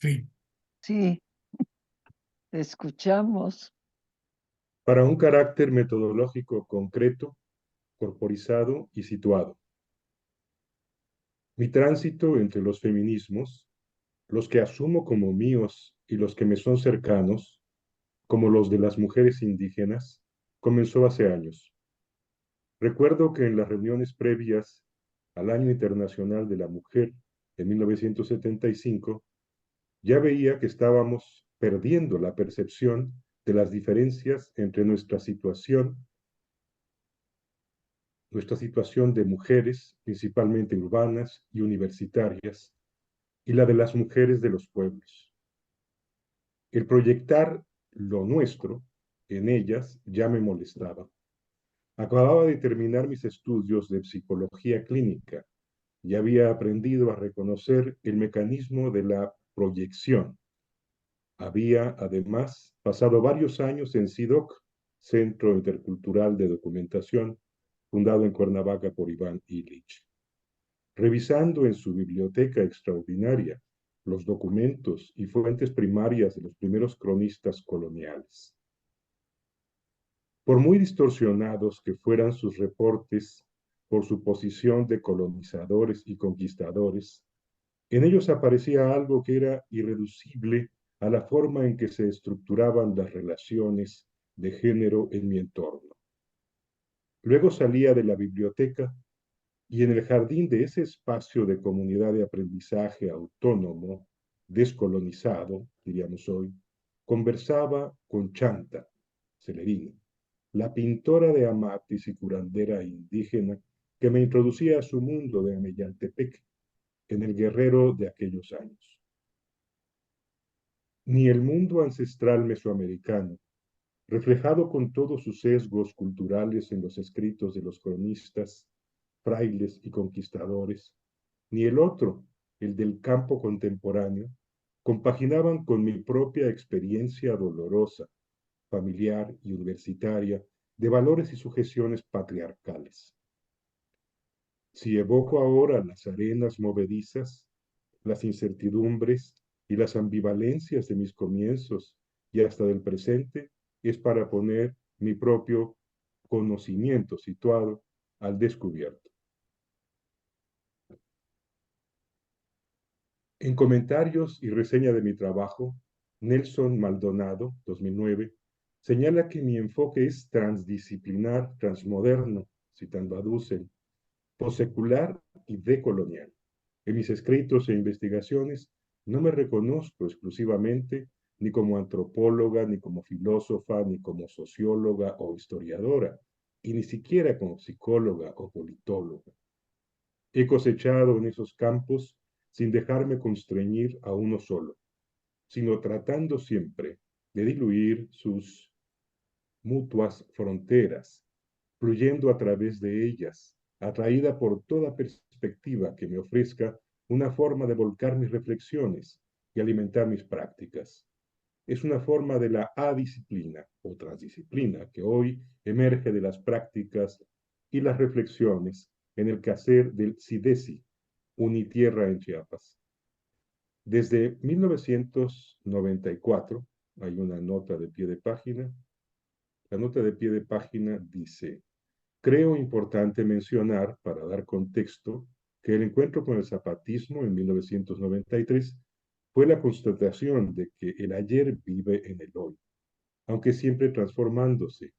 Sí. Sí, te escuchamos. Para un carácter metodológico concreto, corporizado y situado. Mi tránsito entre los feminismos, los que asumo como míos y los que me son cercanos, como los de las mujeres indígenas, comenzó hace años. Recuerdo que en las reuniones previas al Año Internacional de la Mujer en 1975, ya veía que estábamos perdiendo la percepción de las diferencias entre nuestra situación de mujeres, principalmente urbanas y universitarias, y la de las mujeres de los pueblos. El proyectar lo nuestro en ellas ya me molestaba. Acababa de terminar mis estudios de psicología clínica y había aprendido a reconocer el mecanismo de la proyección. Había, además, pasado varios años en CIDOC, Centro Intercultural de Documentación, fundado en Cuernavaca por Iván Illich. Revisando en su biblioteca extraordinaria los documentos y fuentes primarias de los primeros cronistas coloniales. Por muy distorsionados que fueran sus reportes por su posición de colonizadores y conquistadores, en ellos aparecía algo que era irreducible a la forma en que se estructuraban las relaciones de género en mi entorno. Luego salía de la biblioteca y en el jardín de ese espacio de comunidad de aprendizaje autónomo, descolonizado, diríamos hoy, conversaba con Chanta Celerino, la pintora de amatis y curandera indígena que me introducía a su mundo de Ameyantepec, en el Guerrero de aquellos años. Ni el mundo ancestral mesoamericano, reflejado con todos sus sesgos culturales en los escritos de los cronistas, frailes y conquistadores, ni el otro, el del campo contemporáneo, compaginaban con mi propia experiencia dolorosa, familiar y universitaria de valores y sujeciones patriarcales. Si evoco ahora las arenas movedizas, las incertidumbres y las ambivalencias de mis comienzos y hasta del presente, es para poner mi propio conocimiento situado al descubierto. En comentarios y reseña de mi trabajo, Nelson Maldonado, 2009, señala que mi enfoque es transdisciplinar, transmoderno, citando a Dussel, possecular y decolonial. En mis escritos e investigaciones no me reconozco exclusivamente ni como antropóloga, ni como filósofa, ni como socióloga o historiadora, y ni siquiera como psicóloga o politóloga. He cosechado en esos campos sin dejarme constreñir a uno solo, sino tratando siempre de diluir sus mutuas fronteras, fluyendo a través de ellas, atraída por toda perspectiva que me ofrezca una forma de volcar mis reflexiones y alimentar mis prácticas. Es una forma de la adisciplina o transdisciplina que hoy emerge de las prácticas y las reflexiones en el quehacer del CIDESI, Unitierra en Chiapas. Desde 1994, hay una nota de pie de página. La nota de pie de página dice: creo importante mencionar, para dar contexto, que el encuentro con el zapatismo en 1993 fue la constatación de que el ayer vive en el hoy, aunque siempre transformándose,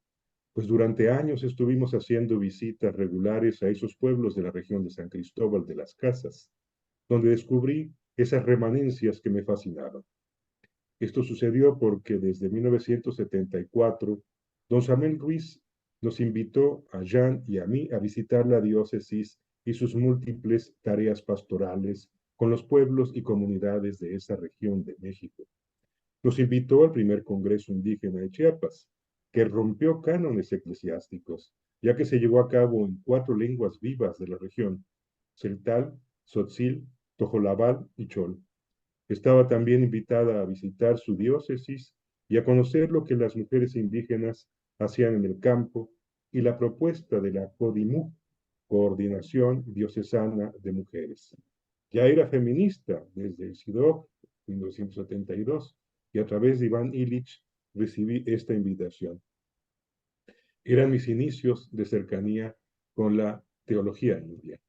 pues durante años estuvimos haciendo visitas regulares a esos pueblos de la región de San Cristóbal de las Casas, donde descubrí esas remanencias que me fascinaban. Esto sucedió porque desde 1974, don Samuel Ruiz nos invitó a Jan y a mí a visitar la diócesis y sus múltiples tareas pastorales con los pueblos y comunidades de esa región de México. Nos invitó al primer Congreso Indígena de Chiapas, que rompió cánones eclesiásticos, ya que se llevó a cabo en 4 lenguas vivas de la región: celtal, tzotzil, tojolabal y chol. Estaba también invitada a visitar su diócesis y a conocer lo que las mujeres indígenas hacían en el campo y la propuesta de la CODIMU, Coordinación Diocesana de Mujeres. Ya era feminista desde el SIDOC 1972 y a través de Iván Illich recibí esta invitación. Eran mis inicios de cercanía con la teología india.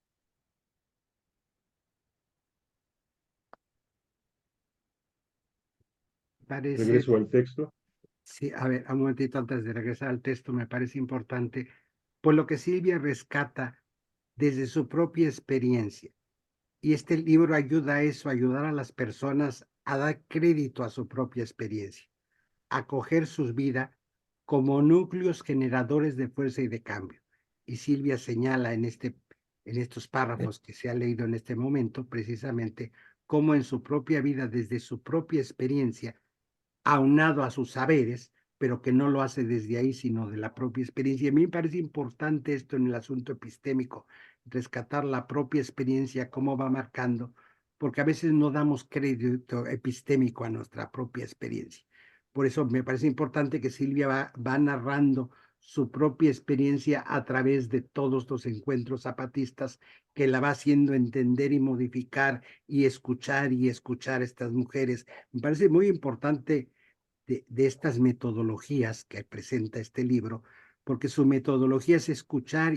Parece, Regreso al texto. sí, a ver, un momentito antes de regresar al texto, me parece importante, por lo que Silvia rescata desde su propia experiencia. Y este libro ayuda a eso, a ayudar a las personas a dar crédito a su propia experiencia, a coger sus vidas como núcleos generadores de fuerza y de cambio. Y Silvia señala en estos párrafos que se ha leído en este momento, precisamente, cómo en su propia vida, desde su propia experiencia, aunado a sus saberes, pero que no lo hace desde ahí, sino de la propia experiencia. Y a mí me parece importante esto en el asunto epistémico, rescatar la propia experiencia, cómo va marcando, porque a veces no damos crédito epistémico a nuestra propia experiencia. Por eso me parece importante que Silvia va narrando su propia experiencia a través de todos los encuentros zapatistas, que la va haciendo entender y modificar y escuchar a estas mujeres. Me parece muy importante de estas metodologías que presenta este libro, porque su metodología es escuchar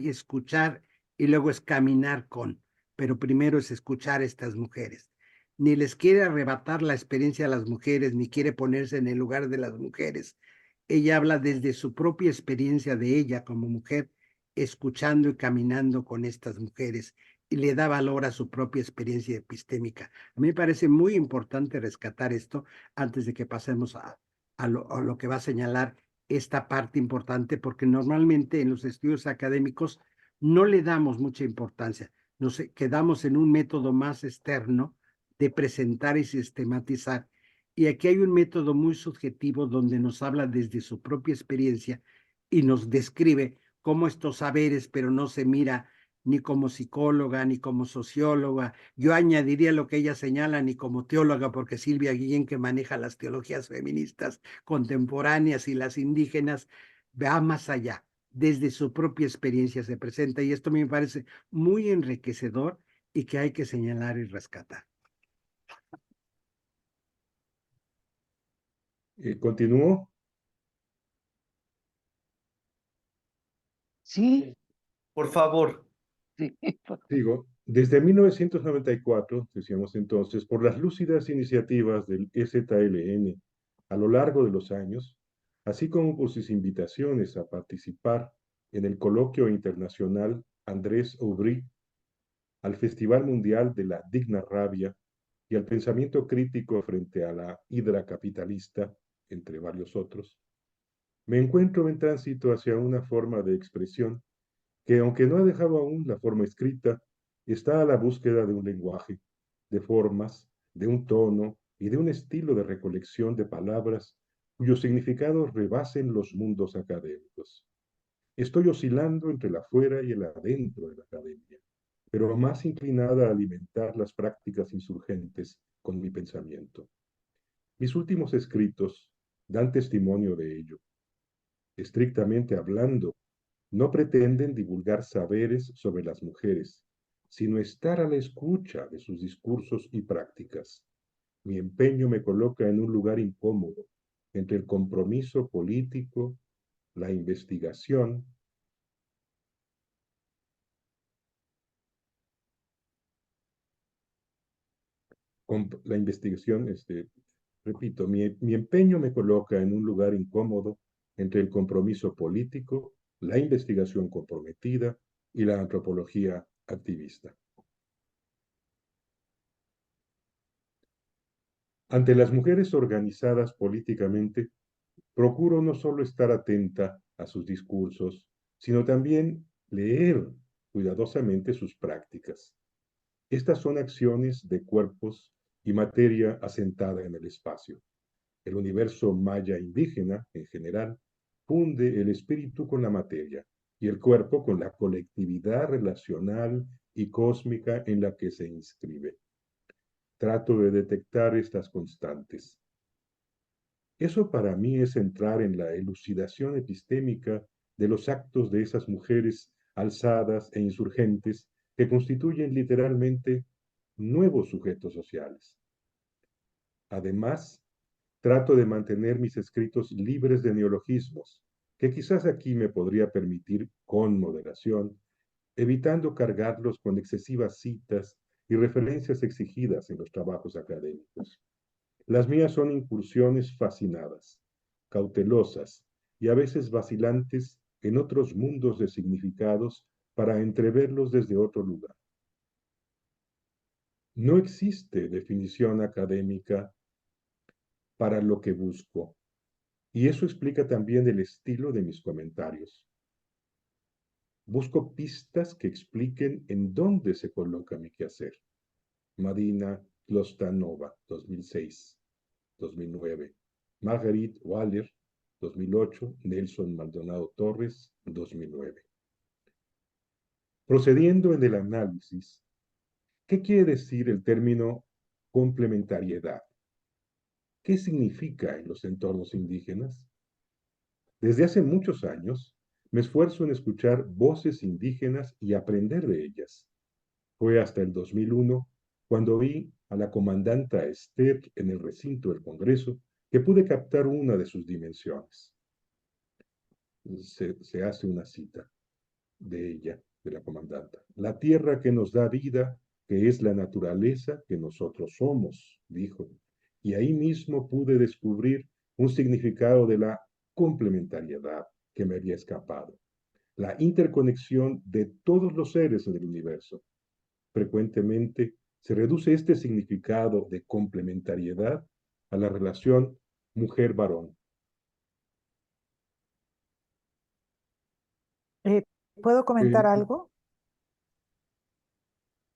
y luego es caminar con, pero primero es escuchar a estas mujeres. Ni les quiere arrebatar la experiencia a las mujeres, ni quiere ponerse en el lugar de las mujeres. Ella habla desde su propia experiencia de ella como mujer, escuchando y caminando con estas mujeres, y le da valor a su propia experiencia epistémica. A mí me parece muy importante rescatar esto antes de que pasemos a lo que va a señalar esta parte importante, porque normalmente en los estudios académicos no le damos mucha importancia, nos quedamos en un método más externo de presentar y sistematizar. Y aquí hay un método muy subjetivo donde nos habla desde su propia experiencia y nos describe cómo estos saberes, pero no se mira ni como psicóloga, ni como socióloga. Yo añadiría lo que ella señala, ni como teóloga, porque Silvia Guillén, que maneja las teologías feministas contemporáneas y las indígenas, va más allá. Desde su propia experiencia se presenta, y esto me parece muy enriquecedor y que hay que señalar y rescatar. Continúo. Sí, Por favor. sí. Digo, desde 1994, decíamos entonces, por las lúcidas iniciativas del EZLN a lo largo de los años, así como por sus invitaciones a participar en el coloquio internacional Andrés Aubry, al Festival Mundial de la Digna Rabia y al pensamiento crítico frente a la hidra capitalista, entre varios otros, me encuentro en tránsito hacia una forma de expresión que, aunque no ha dejado aún la forma escrita, está a la búsqueda de un lenguaje, de formas, de un tono y de un estilo de recolección de palabras cuyos significados rebasen los mundos académicos. Estoy oscilando entre el afuera y el adentro de la academia, pero más inclinada a alimentar las prácticas insurgentes con mi pensamiento. Mis últimos escritos dan testimonio de ello. Estrictamente hablando, no pretenden divulgar saberes sobre las mujeres, sino estar a la escucha de sus discursos y prácticas. Mi empeño me coloca en un lugar incómodo entre el compromiso político, la investigación, repito, mi empeño me coloca en un lugar incómodo entre el compromiso político, la investigación comprometida y la antropología activista. Ante las mujeres organizadas políticamente, procuro no solo estar atenta a sus discursos, sino también leer cuidadosamente sus prácticas. Estas son acciones de cuerpos y materia asentada en el espacio. El universo maya indígena, en general, funde el espíritu con la materia y el cuerpo con la colectividad relacional y cósmica en la que se inscribe. Trato de detectar estas constantes. Eso para mí es entrar en la elucidación epistémica de los actos de esas mujeres alzadas e insurgentes que constituyen literalmente nuevos sujetos sociales. Además, trato de mantener mis escritos libres de neologismos, que quizás aquí me podría permitir con moderación, evitando cargarlos con excesivas citas y referencias exigidas en los trabajos académicos. Las mías son incursiones fascinadas, cautelosas y a veces vacilantes en otros mundos de significados para entreverlos desde otro lugar. No existe definición académica para lo que busco, y eso explica también el estilo de mis comentarios. Busco pistas que expliquen en dónde se coloca mi quehacer. Madina Klostanova, 2006, 2009. Marguerite Waller, 2008. Nelson Maldonado Torres, 2009. Procediendo en el análisis, ¿qué quiere decir el término complementariedad? ¿Qué significa en los entornos indígenas? Desde hace muchos años me esfuerzo en escuchar voces indígenas y aprender de ellas. Fue hasta el 2001 cuando vi a la comandanta Esther en el recinto del Congreso que pude captar una de sus dimensiones. Se hace una cita de ella, de la comandanta. La tierra que nos da vida, que es la naturaleza que nosotros somos, dijo. Y ahí mismo pude descubrir un significado de la complementariedad que me había escapado. La interconexión de todos los seres en el universo. Frecuentemente se reduce este significado de complementariedad a la relación mujer-varón. ¿Puedo comentar algo?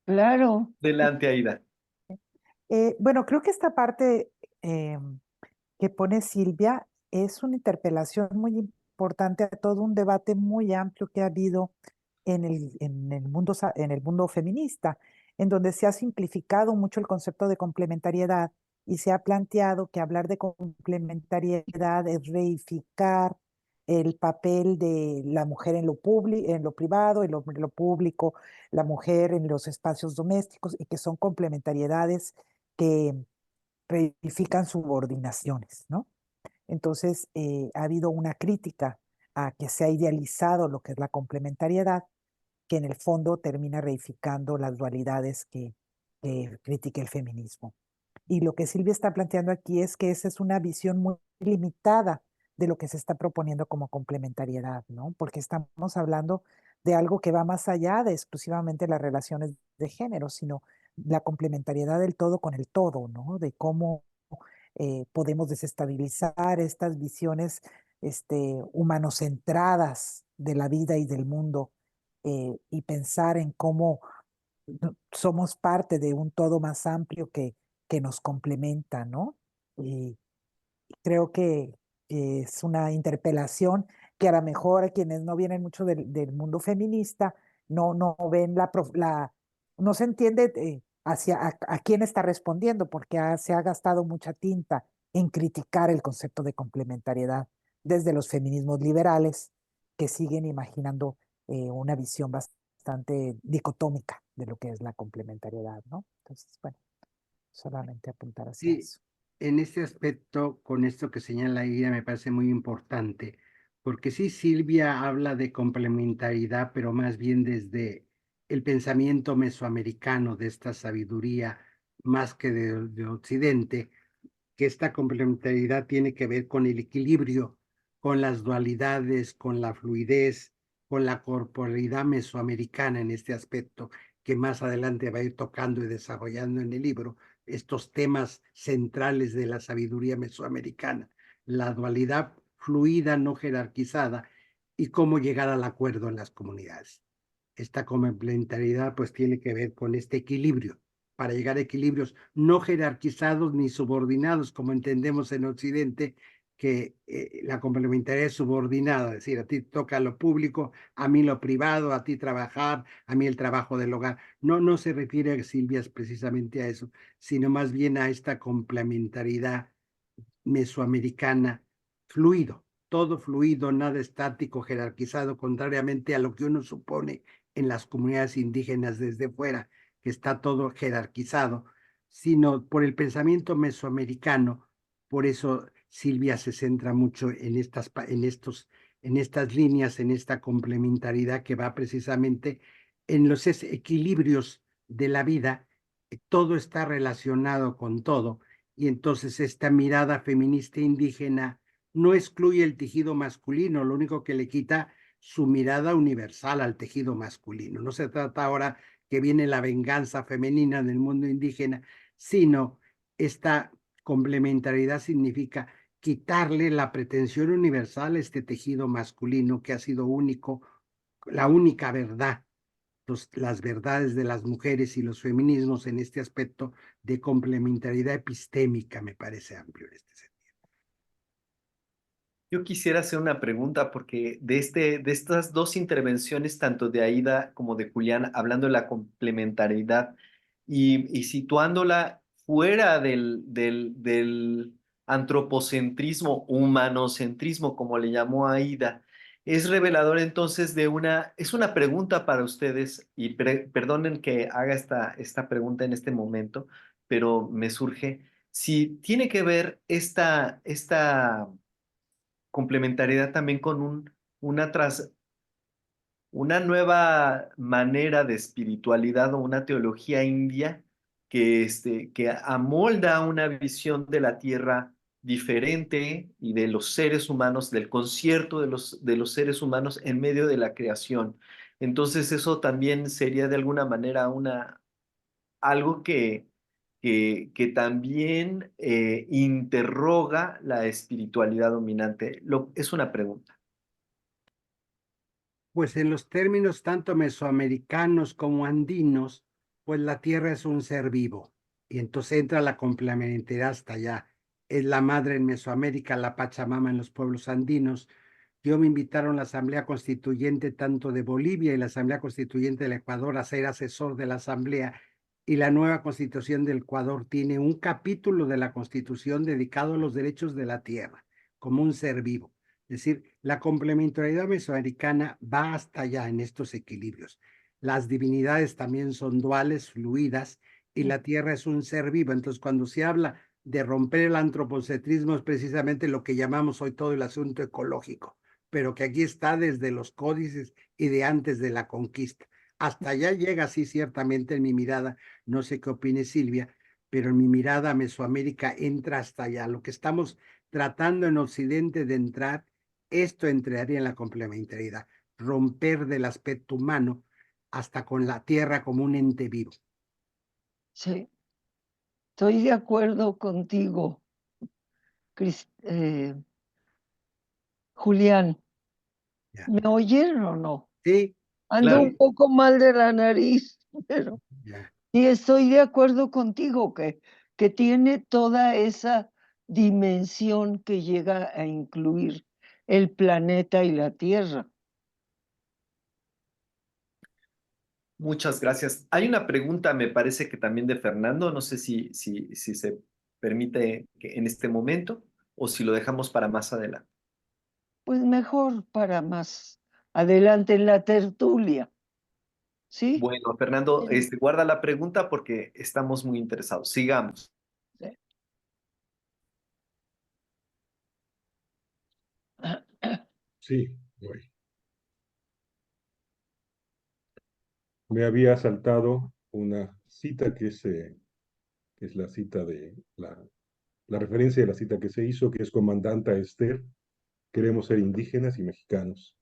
Claro, Adelante, Aida. Bueno, creo que esta parte que pone Silvia es una interpelación muy importante a todo un debate muy amplio que ha habido en el mundo feminista, en donde se ha simplificado mucho el concepto de complementariedad y se ha planteado que hablar de complementariedad es reificar el papel de la mujer en en lo privado, en lo público, la mujer en los espacios domésticos, y que son complementariedades que reifican subordinaciones, ¿no? Entonces, ha habido una crítica a que se ha idealizado lo que es la complementariedad, que en el fondo termina reificando las dualidades que critica el feminismo. Y lo que Silvia está planteando aquí es que esa es una visión muy limitada de lo que se está proponiendo como complementariedad, ¿no? Porque estamos hablando de algo que va más allá de exclusivamente las relaciones de género, sino la complementariedad del todo con el todo, ¿no? De cómo podemos desestabilizar estas visiones humanocentradas de la vida y del mundo, y pensar en cómo somos parte de un todo más amplio que nos complementa, ¿no? Y creo que es una interpelación que a lo mejor a quienes no vienen mucho del mundo feminista no ven no se entiende hacia a quién está respondiendo, porque se ha gastado mucha tinta en criticar el concepto de complementariedad desde los feminismos liberales, que siguen imaginando una visión bastante dicotómica de lo que es la complementariedad, ¿no? Entonces, bueno, solamente apuntar hacia Sí, eso. en este aspecto, con esto que señala ella, me parece muy importante, porque sí, Silvia habla de complementariedad, pero más bien desde el pensamiento mesoamericano, de esta sabiduría más que de Occidente, que esta complementariedad tiene que ver con el equilibrio, con las dualidades, con la fluidez, con la corporalidad mesoamericana en este aspecto, que más adelante va a ir tocando y desarrollando en el libro estos temas centrales de la sabiduría mesoamericana, la dualidad fluida, no jerarquizada, y cómo llegar al acuerdo en las comunidades. Esta complementariedad pues tiene que ver con este equilibrio, para llegar a equilibrios no jerarquizados ni subordinados, como entendemos en Occidente, que la complementariedad es subordinada, es decir, a ti toca lo público, a mí lo privado, a ti trabajar, a mí el trabajo del hogar. No, no se refiere, Silvia, precisamente a eso, sino más bien a esta complementariedad mesoamericana, fluido, todo fluido, nada estático, jerarquizado, contrariamente a lo que uno supone en las comunidades indígenas desde fuera, que está todo jerarquizado, sino por el pensamiento mesoamericano. Por eso Silvia se centra mucho en estas líneas, en esta complementariedad que va precisamente en los equilibrios de la vida. Todo está relacionado con todo, y entonces esta mirada feminista indígena no excluye el tejido masculino, lo único que le quita su mirada universal al tejido masculino. No se trata ahora que viene la venganza femenina en el mundo indígena, sino esta complementariedad significa quitarle la pretensión universal a este tejido masculino que ha sido único, la única verdad, las verdades de las mujeres y los feminismos en este aspecto de complementariedad epistémica, me parece amplio en este sentido. Yo quisiera hacer una pregunta porque de estas dos intervenciones, tanto de Aida como de Julián, hablando de la complementariedad y situándola fuera del antropocentrismo, humanocentrismo, como le llamó Aida, es revelador entonces es una pregunta para ustedes, y perdonen que haga esta pregunta en este momento, pero me surge, si tiene que ver esta complementariedad también con una nueva manera de espiritualidad o una teología india que amolda una visión de la tierra diferente y de los seres humanos, del concierto de los seres humanos en medio de la creación. Entonces eso también sería de alguna manera algo que también interroga la espiritualidad dominante. Es una pregunta. Pues en los términos tanto mesoamericanos como andinos, pues la tierra es un ser vivo. Y entonces entra la complementariedad hasta allá. Es la madre en Mesoamérica, la Pachamama en los pueblos andinos. Yo me invitaron a la Asamblea Constituyente tanto de Bolivia y la Asamblea Constituyente del Ecuador a ser asesor de la Asamblea. Y la nueva Constitución del Ecuador tiene un capítulo de la Constitución dedicado a los derechos de la tierra, como un ser vivo. Es decir, la complementariedad mesoamericana va hasta allá en estos equilibrios. Las divinidades también son duales, fluidas, y la tierra es un ser vivo. Entonces, cuando se habla de romper el antropocentrismo, es precisamente lo que llamamos hoy todo el asunto ecológico, pero que aquí está desde los códices y de antes de la conquista. Hasta allá llega, sí, ciertamente en mi mirada, no sé qué opine Silvia, pero en mi mirada Mesoamérica entra hasta allá. Lo que estamos tratando en Occidente de entrar, esto entraría en la complementariedad, romper del aspecto humano hasta con la tierra como un ente vivo. Sí, estoy de acuerdo contigo, Julián. Ya. ¿Me oyeron o no? Sí, Ando Claro. un poco mal de la nariz, pero ya. sí estoy de acuerdo contigo que tiene toda esa dimensión que llega a incluir el planeta y la Tierra. Muchas gracias. Hay una pregunta, me parece que también de Fernando, no sé si se permite que en este momento o si lo dejamos para más adelante. Pues mejor para más adelante en la tertulia, ¿sí? Bueno, Fernando, guarda la pregunta porque estamos muy interesados. Sigamos. Sí, voy. Me había saltado una cita que es la cita de la referencia de la cita que se hizo, que es Comandanta Esther, queremos ser indígenas y mexicanos.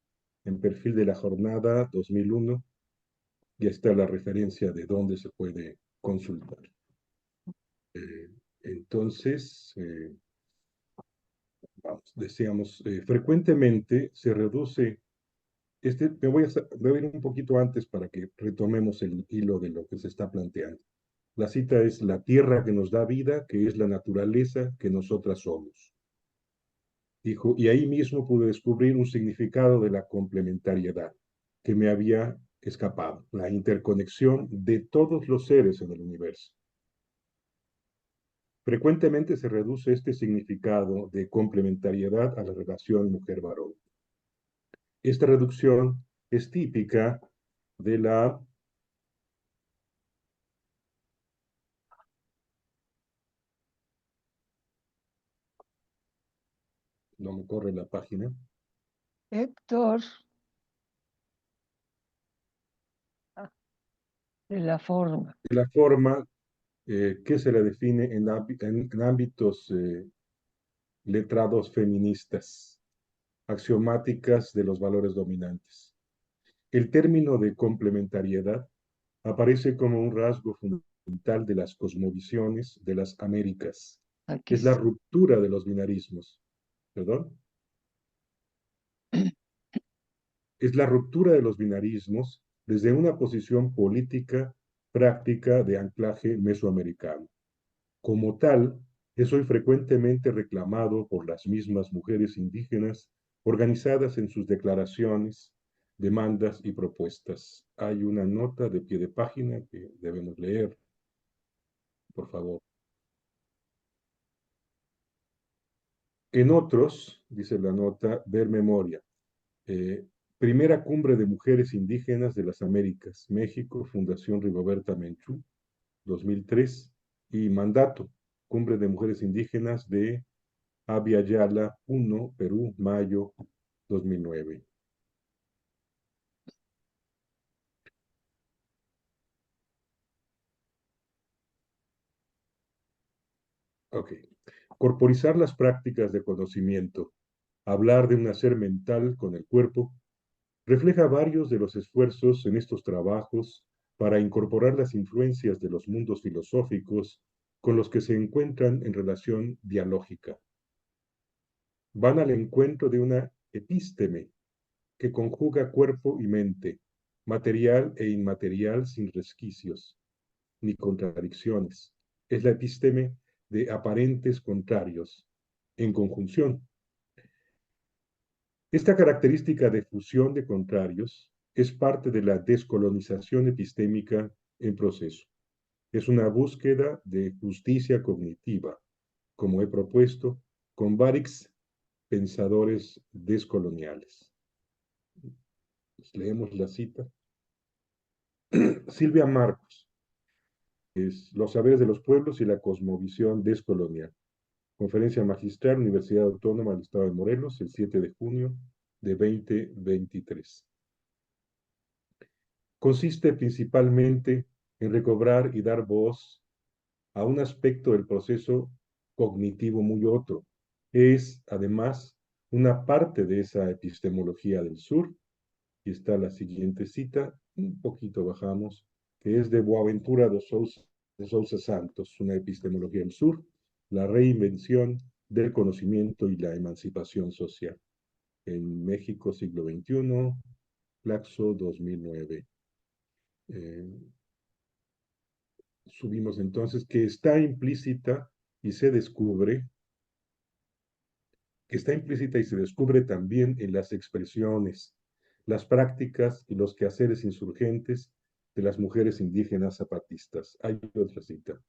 En perfil de la jornada 2001, ya está la referencia de dónde se puede consultar. Entonces, vamos, decíamos, frecuentemente se reduce voy a ir un poquito antes para que retomemos el hilo de lo que se está planteando. La cita es: la tierra que nos da vida, que es la naturaleza que nosotras somos. Dijo, y ahí mismo pude descubrir un significado de la complementariedad que me había escapado, la interconexión de todos los seres en el universo. Frecuentemente se reduce este significado de complementariedad a la relación mujer-varón. Esta reducción es típica de la no me corre la página, Héctor, de la forma. de la forma que se la define en ámbitos letrados feministas, axiomáticas de los valores dominantes. El término de complementariedad aparece como un rasgo fundamental de las cosmovisiones de las Américas. Aquí Es la está. ruptura de los binarismos. ¿Perdón? Es la ruptura de los binarismos desde una posición política práctica de anclaje mesoamericano. Como tal, es hoy frecuentemente reclamado por las mismas mujeres indígenas organizadas en sus declaraciones, demandas y propuestas. Hay una nota de pie de página que debemos leer, por favor. En otros, dice la nota, ver memoria. Primera Cumbre de Mujeres Indígenas de las Américas, México, Fundación Rigoberta Menchú, 2003, y Mandato, Cumbre de Mujeres Indígenas de Abya Yala 1, Perú, mayo 2009. Ok. Corporizar las prácticas de conocimiento, hablar de un hacer mental con el cuerpo, refleja varios de los esfuerzos en estos trabajos para incorporar las influencias de los mundos filosóficos con los que se encuentran en relación dialógica. Van al encuentro de una epísteme que conjuga cuerpo y mente, material e inmaterial sin resquicios ni contradicciones. Es la epísteme de aparentes contrarios en conjunción. Esta característica de fusión de contrarios es parte de la descolonización epistémica en proceso. Es una búsqueda de justicia cognitiva, como he propuesto, con varios pensadores descoloniales. Leemos la cita. Silvia Marcos, es Los saberes de los pueblos y la cosmovisión descolonial. Conferencia magistral, Universidad Autónoma del Estado de Morelos, el 7 de junio de 2023. Consiste principalmente en recobrar y dar voz a un aspecto del proceso cognitivo muy otro. Es, además, una parte de esa epistemología del sur, y está la siguiente cita, un poquito bajamos, que es de Boaventura de Sousa Santos, una epistemología del sur, la reinvención del conocimiento y la emancipación social. En México, siglo XXI, Claxo 2009. Subimos entonces que está implícita y se descubre, que está implícita y se descubre también en las expresiones, las prácticas y los quehaceres insurgentes de las mujeres indígenas zapatistas. Hay otra cita.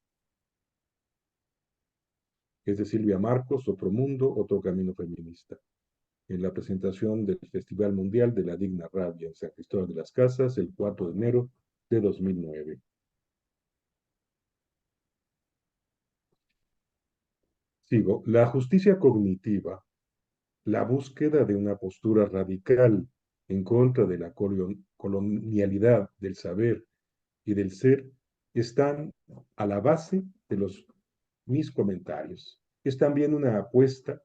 Es de Silvia Marcos, Otro Mundo, Otro Camino Feminista. En la presentación del Festival Mundial de la Digna Rabia en San Cristóbal de las Casas, el 4 de enero de 2009. Sigo. La justicia cognitiva, la búsqueda de una postura radical en contra de la colonialidad del saber y del ser, están a la base de mis comentarios. Es también una apuesta,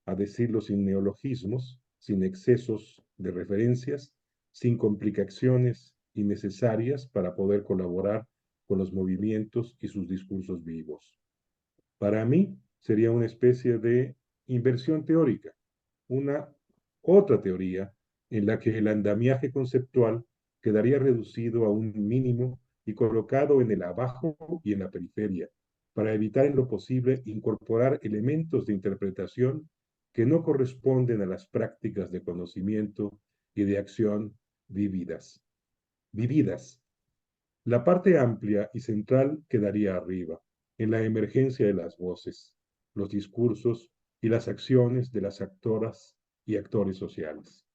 a decirlo sin neologismos, sin excesos de referencias, sin complicaciones innecesarias para poder colaborar con los movimientos y sus discursos vivos. Para mí sería una especie de inversión teórica, una otra teoría en la que el andamiaje conceptual quedaría reducido a un mínimo y colocado en el abajo y en la periferia, para evitar en lo posible incorporar elementos de interpretación que no corresponden a las prácticas de conocimiento y de acción vividas. La parte amplia y central quedaría arriba, en la emergencia de las voces, los discursos y las acciones de las actoras y actores sociales.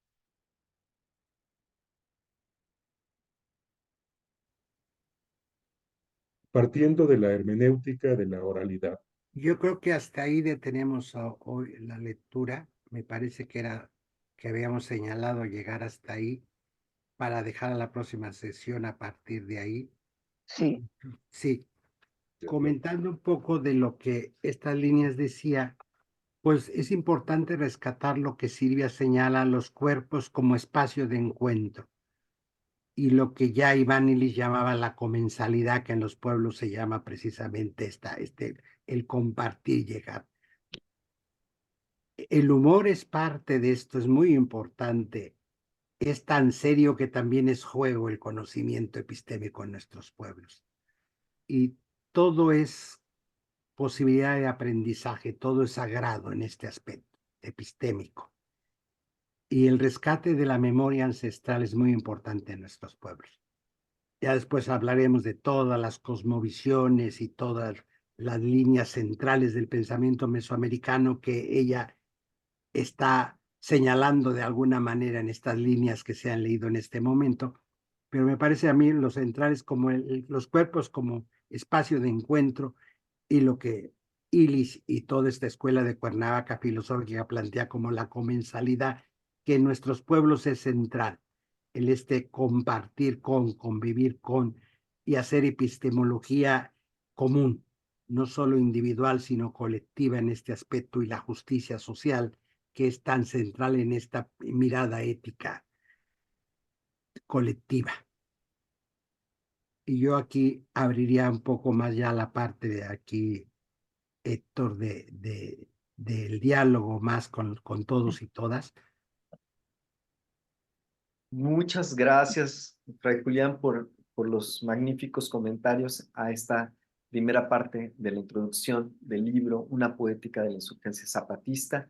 Partiendo de la hermenéutica de la oralidad. Yo creo que hasta ahí detenemos hoy la lectura. Me parece que era que habíamos señalado llegar hasta ahí para dejar a la próxima sesión a partir de ahí. Sí, Sí, comentando un poco de lo que estas líneas decía, pues es importante rescatar lo que Silvia señala a los cuerpos como espacio de encuentro y lo que ya Iván Illich llamaba la comensalidad, que en los pueblos se llama precisamente el compartir, llegar. El humor es parte de esto, es muy importante. Es tan serio que también es juego el conocimiento epistémico en nuestros pueblos. Y todo es posibilidad de aprendizaje, todo es sagrado en este aspecto epistémico. Y el rescate de la memoria ancestral es muy importante en nuestros pueblos. Ya después hablaremos de todas las cosmovisiones y todas las líneas centrales del pensamiento mesoamericano que ella está señalando de alguna manera en estas líneas que se han leído en este momento, pero me parece a mí los centrales como los cuerpos como espacio de encuentro y lo que Illich y toda esta escuela de Cuernavaca filosófica plantea como la comensalidad, que en nuestros pueblos es central, el compartir con, convivir con y hacer epistemología común, no solo individual, sino colectiva en este aspecto, y la justicia social, que es tan central en esta mirada ética colectiva. Y yo aquí abriría un poco más ya la parte de aquí, Héctor, del diálogo más con todos y todas. Muchas gracias, Fray Julián, por los magníficos comentarios a esta primera parte de la introducción del libro Una poética de la insurgencia zapatista.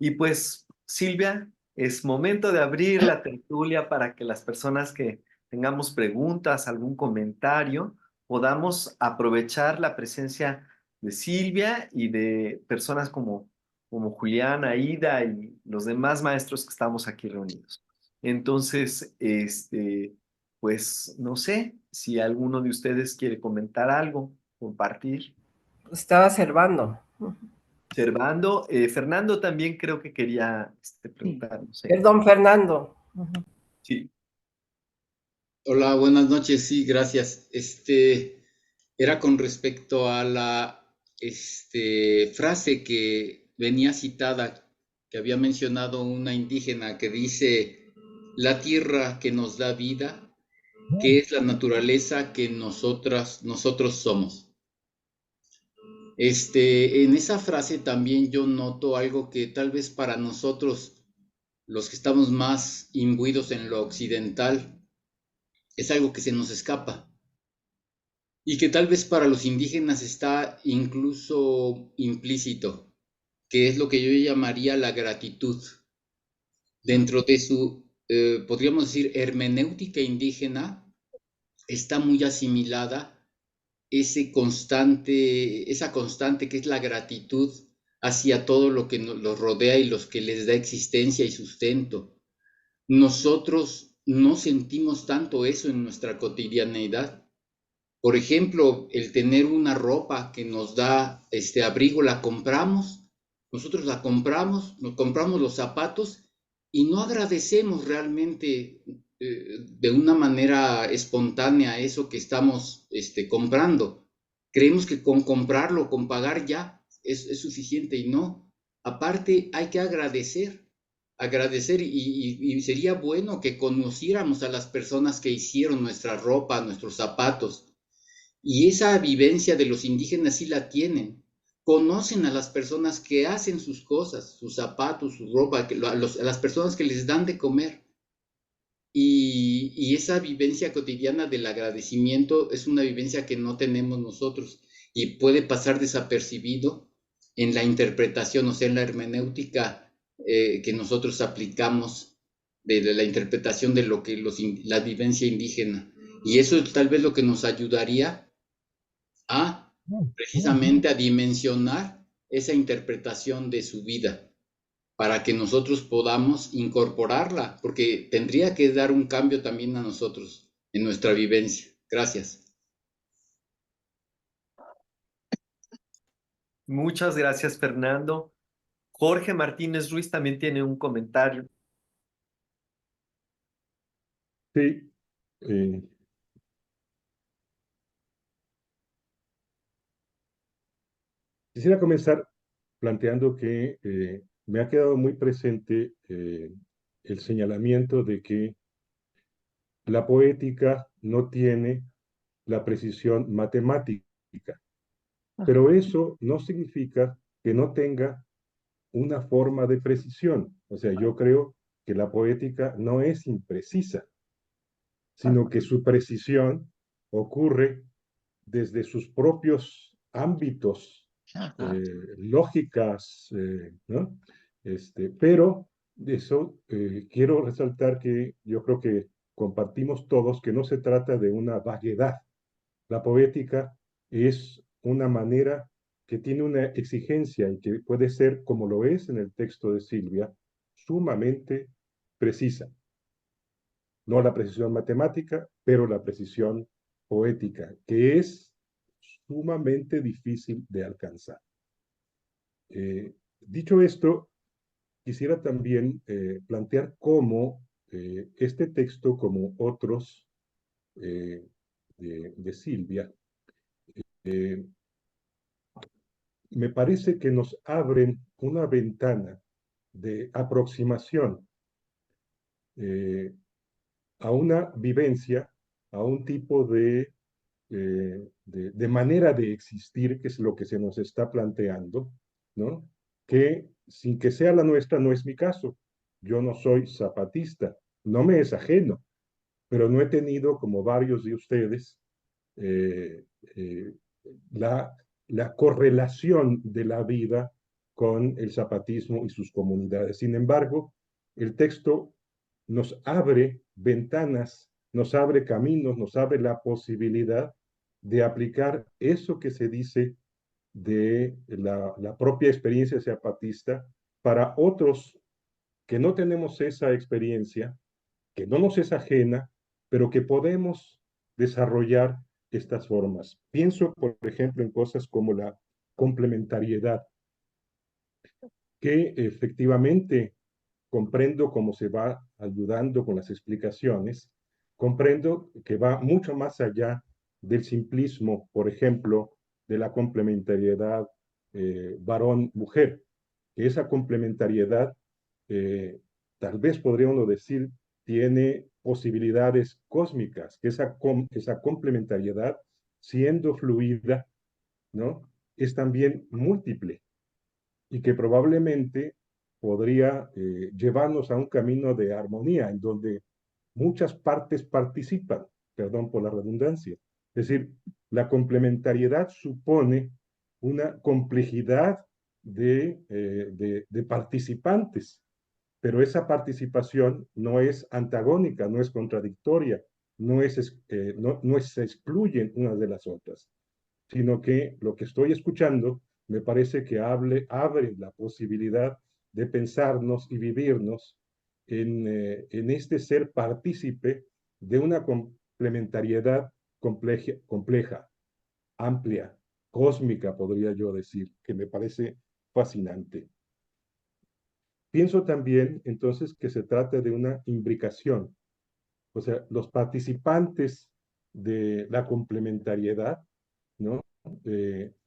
Y pues, Silvia, es momento de abrir la tertulia para que las personas que tengamos preguntas, algún comentario, podamos aprovechar la presencia de Silvia y de personas como Julián, Aida y los demás maestros que estamos aquí reunidos. Entonces, pues no sé si alguno de ustedes quiere comentar algo, compartir. Estaba Servando. Servando, Fernando también creo que quería preguntar, no sé. Perdón, Fernando. Sí. Hola, buenas noches. Sí, gracias. Era con respecto a la frase que venía citada, que había mencionado una indígena que dice: la tierra que nos da vida, que es la naturaleza que nosotros somos. En esa frase también yo noto algo que tal vez para nosotros, los que estamos más imbuidos en lo occidental, es algo que se nos escapa, y que tal vez para los indígenas está incluso implícito, que es lo que yo llamaría la gratitud. Dentro de su, podríamos decir, hermenéutica indígena, está muy asimilada esa constante que es la gratitud hacia todo lo que los rodea y los que les da existencia y sustento. Nosotros no sentimos tanto eso en nuestra cotidianeidad. Por ejemplo, el tener una ropa que nos da abrigo, la compramos, nosotros la compramos, nos compramos los zapatos y no agradecemos realmente de una manera espontánea eso que estamos comprando. Creemos que con comprarlo, con pagar ya es suficiente, y no. Aparte hay que agradecer y sería bueno que conociéramos a las personas que hicieron nuestra ropa, nuestros zapatos. Y esa vivencia de los indígenas sí la tienen. Conocen a las personas que hacen sus cosas, sus zapatos, su ropa, a las personas que les dan de comer. y esa vivencia cotidiana del agradecimiento es una vivencia que no tenemos nosotros y puede pasar desapercibido en la interpretación, o sea, en la hermenéutica que nosotros aplicamos de la interpretación de lo que la vivencia indígena. Y eso es tal vez lo que nos ayudaría a precisamente a dimensionar esa interpretación de su vida para que nosotros podamos incorporarla, porque tendría que dar un cambio también a nosotros en nuestra vivencia. Gracias. Muchas gracias, Fernando. Jorge Martínez Ruiz también tiene un comentario. Sí, quisiera comenzar planteando que me ha quedado muy presente el señalamiento de que la poética no tiene la precisión matemática, pero eso no significa que no tenga una forma de precisión. O sea, yo creo que la poética no es imprecisa, sino que su precisión ocurre desde sus propios ámbitos, lógicas, ¿no? Pero eso quiero resaltar que yo creo que compartimos todos que no se trata de una vaguedad. La poética es una manera que tiene una exigencia y que puede ser, como lo es en el texto de Silvia, sumamente precisa. No la precisión matemática, pero la precisión poética, que es sumamente difícil de alcanzar. Dicho esto, quisiera también plantear cómo este texto, como otros de Silvia, me parece que nos abren una ventana de aproximación a una vivencia, a un tipo de manera de existir, que es lo que se nos está planteando, ¿no? Que sin que sea la nuestra, no es mi caso. Yo no soy zapatista, no me es ajeno, pero no he tenido, como varios de ustedes, eh, eh, la, la correlación de la vida con el zapatismo y sus comunidades. Sin embargo, el texto nos abre ventanas, nos abre caminos, nos abre la posibilidad de aplicar eso que se dice de la propia experiencia zapatista para otros que no tenemos esa experiencia, que no nos es ajena, pero que podemos desarrollar estas formas. Pienso, por ejemplo, en cosas como la complementariedad, que efectivamente comprendo cómo se va ayudando con las explicaciones, comprendo que va mucho más allá del simplismo, por ejemplo, de la complementariedad varón-mujer, que esa complementariedad, tal vez podría uno decir, tiene posibilidades cósmicas, que esa complementariedad, siendo fluida, ¿no? Es también múltiple y que probablemente podría llevarnos a un camino de armonía en donde muchas partes participan, perdón por la redundancia. Es decir, la complementariedad supone una complejidad de participantes, pero esa participación no es antagónica, no es contradictoria, no se excluyen unas de las otras, sino que lo que estoy escuchando me parece que abre la posibilidad de pensarnos y vivirnos en este ser partícipe de una complementariedad compleja, amplia, cósmica, podría yo decir, que me parece fascinante. Pienso también entonces que se trata de una imbricación, o sea, los participantes de la complementariedad, ¿no?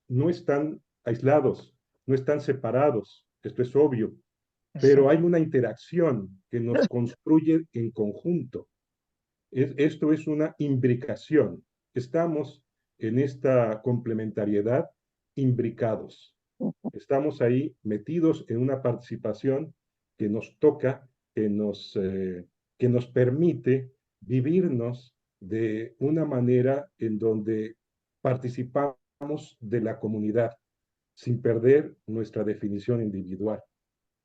No están aislados, no están separados, esto es obvio, pero hay una interacción que nos construye en conjunto. Esto es una imbricación. Estamos en esta complementariedad imbricados. Estamos ahí metidos en una participación que nos toca, que nos que nos permite vivirnos de una manera en donde participamos de la comunidad sin perder nuestra definición individual.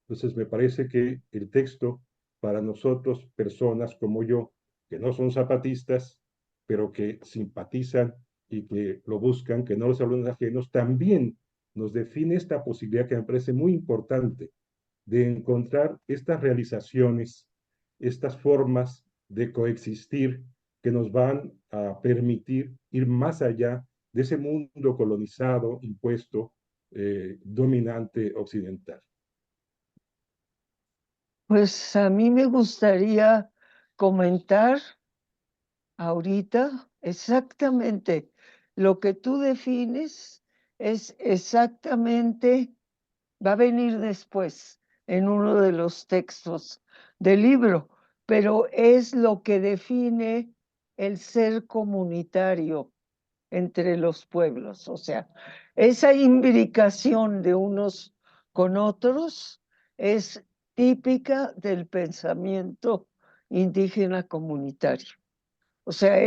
Entonces, me parece que el texto para nosotros, personas como yo, que no son zapatistas, pero que simpatizan y que lo buscan, que no los hablan ajenos, también nos define esta posibilidad que me parece muy importante de encontrar estas realizaciones, estas formas de coexistir que nos van a permitir ir más allá de ese mundo colonizado, impuesto, dominante occidental. Pues a mí me gustaría comentar ahorita exactamente lo que tú defines es exactamente, va a venir después en uno de los textos del libro, pero es lo que define el ser comunitario entre los pueblos, o sea, esa imbricación de unos con otros es típica del pensamiento indígena comunitario. O sea,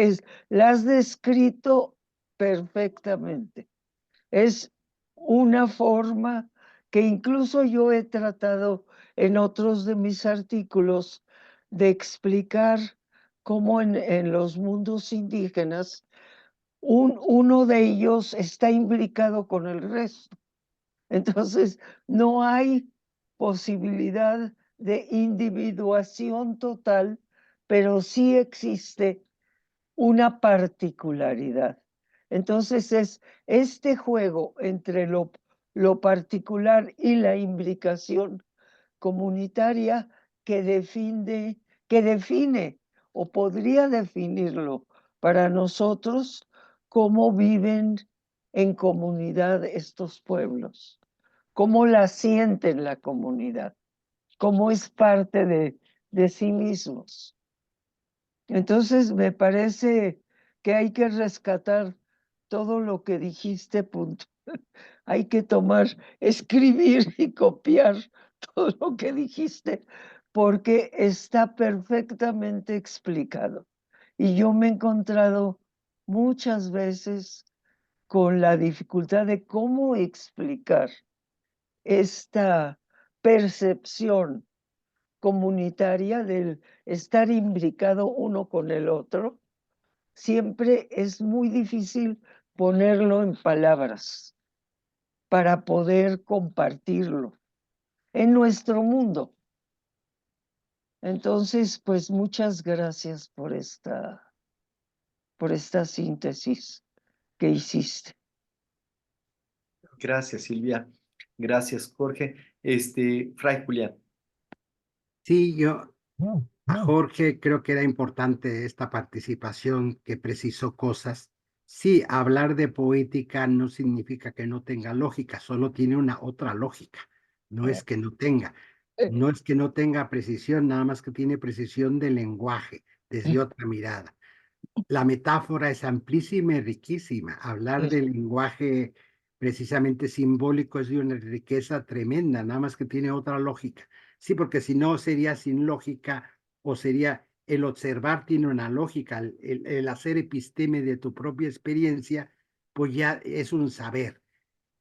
la has descrito perfectamente. Es una forma que incluso yo he tratado en otros de mis artículos de explicar cómo en los mundos indígenas uno de ellos está implicado con el resto. Entonces, no hay posibilidad de individuación total, pero sí existe una particularidad. Entonces, es este juego entre lo particular y la imbricación comunitaria que define o podría definirlo para nosotros cómo viven en comunidad estos pueblos, cómo la sienten la comunidad, cómo es parte de sí mismos. Entonces me parece que hay que rescatar todo lo que dijiste, punto. Hay que escribir y copiar todo lo que dijiste, porque está perfectamente explicado. Y yo me he encontrado muchas veces con la dificultad de cómo explicar esta percepción comunitaria del estar imbricado uno con el otro. Siempre es muy difícil ponerlo en palabras para poder compartirlo en nuestro mundo. Entonces, pues muchas gracias por esta síntesis que hiciste. Gracias, Silvia. Gracias, Jorge. Fray Julián. Sí, a Jorge creo que era importante esta participación que precisó cosas. Sí, hablar de poética no significa que no tenga lógica, solo tiene una otra lógica. No es que no tenga, no es que no tenga precisión, nada más que tiene precisión del lenguaje, desde otra mirada. La metáfora es amplísima y riquísima. Hablar del lenguaje precisamente simbólico es de una riqueza tremenda, nada más que tiene otra lógica. Sí, porque si no sería sin lógica o sería el observar tiene una lógica, el hacer episteme de tu propia experiencia, pues ya es un saber.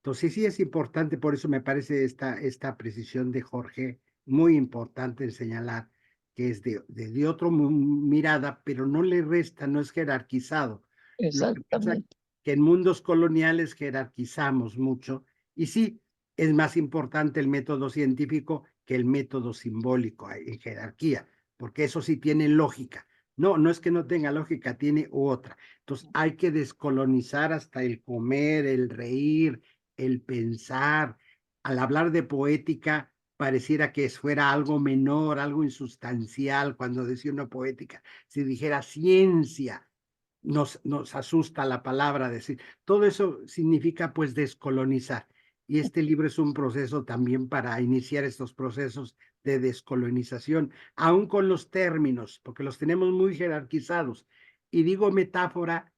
Entonces sí es importante, por eso me parece esta precisión de Jorge muy importante en señalar que es de otra mirada, pero no le resta, no es jerarquizado. Lo que pasa es Exactamente. que en mundos coloniales jerarquizamos mucho y sí, es más importante el método científico que el método simbólico en jerarquía, porque eso sí tiene lógica. No, no es que no tenga lógica, tiene otra. Entonces hay que descolonizar hasta el comer, el reír, el pensar. Al hablar de poética, pareciera que fuera algo menor, algo insustancial, cuando decía una poética. Si dijera ciencia, nos asusta la palabra decir. Todo eso significa pues descolonizar. Y este libro es un proceso también para iniciar estos procesos de descolonización, aún con los términos, porque los tenemos muy jerarquizados. Y digo metáfora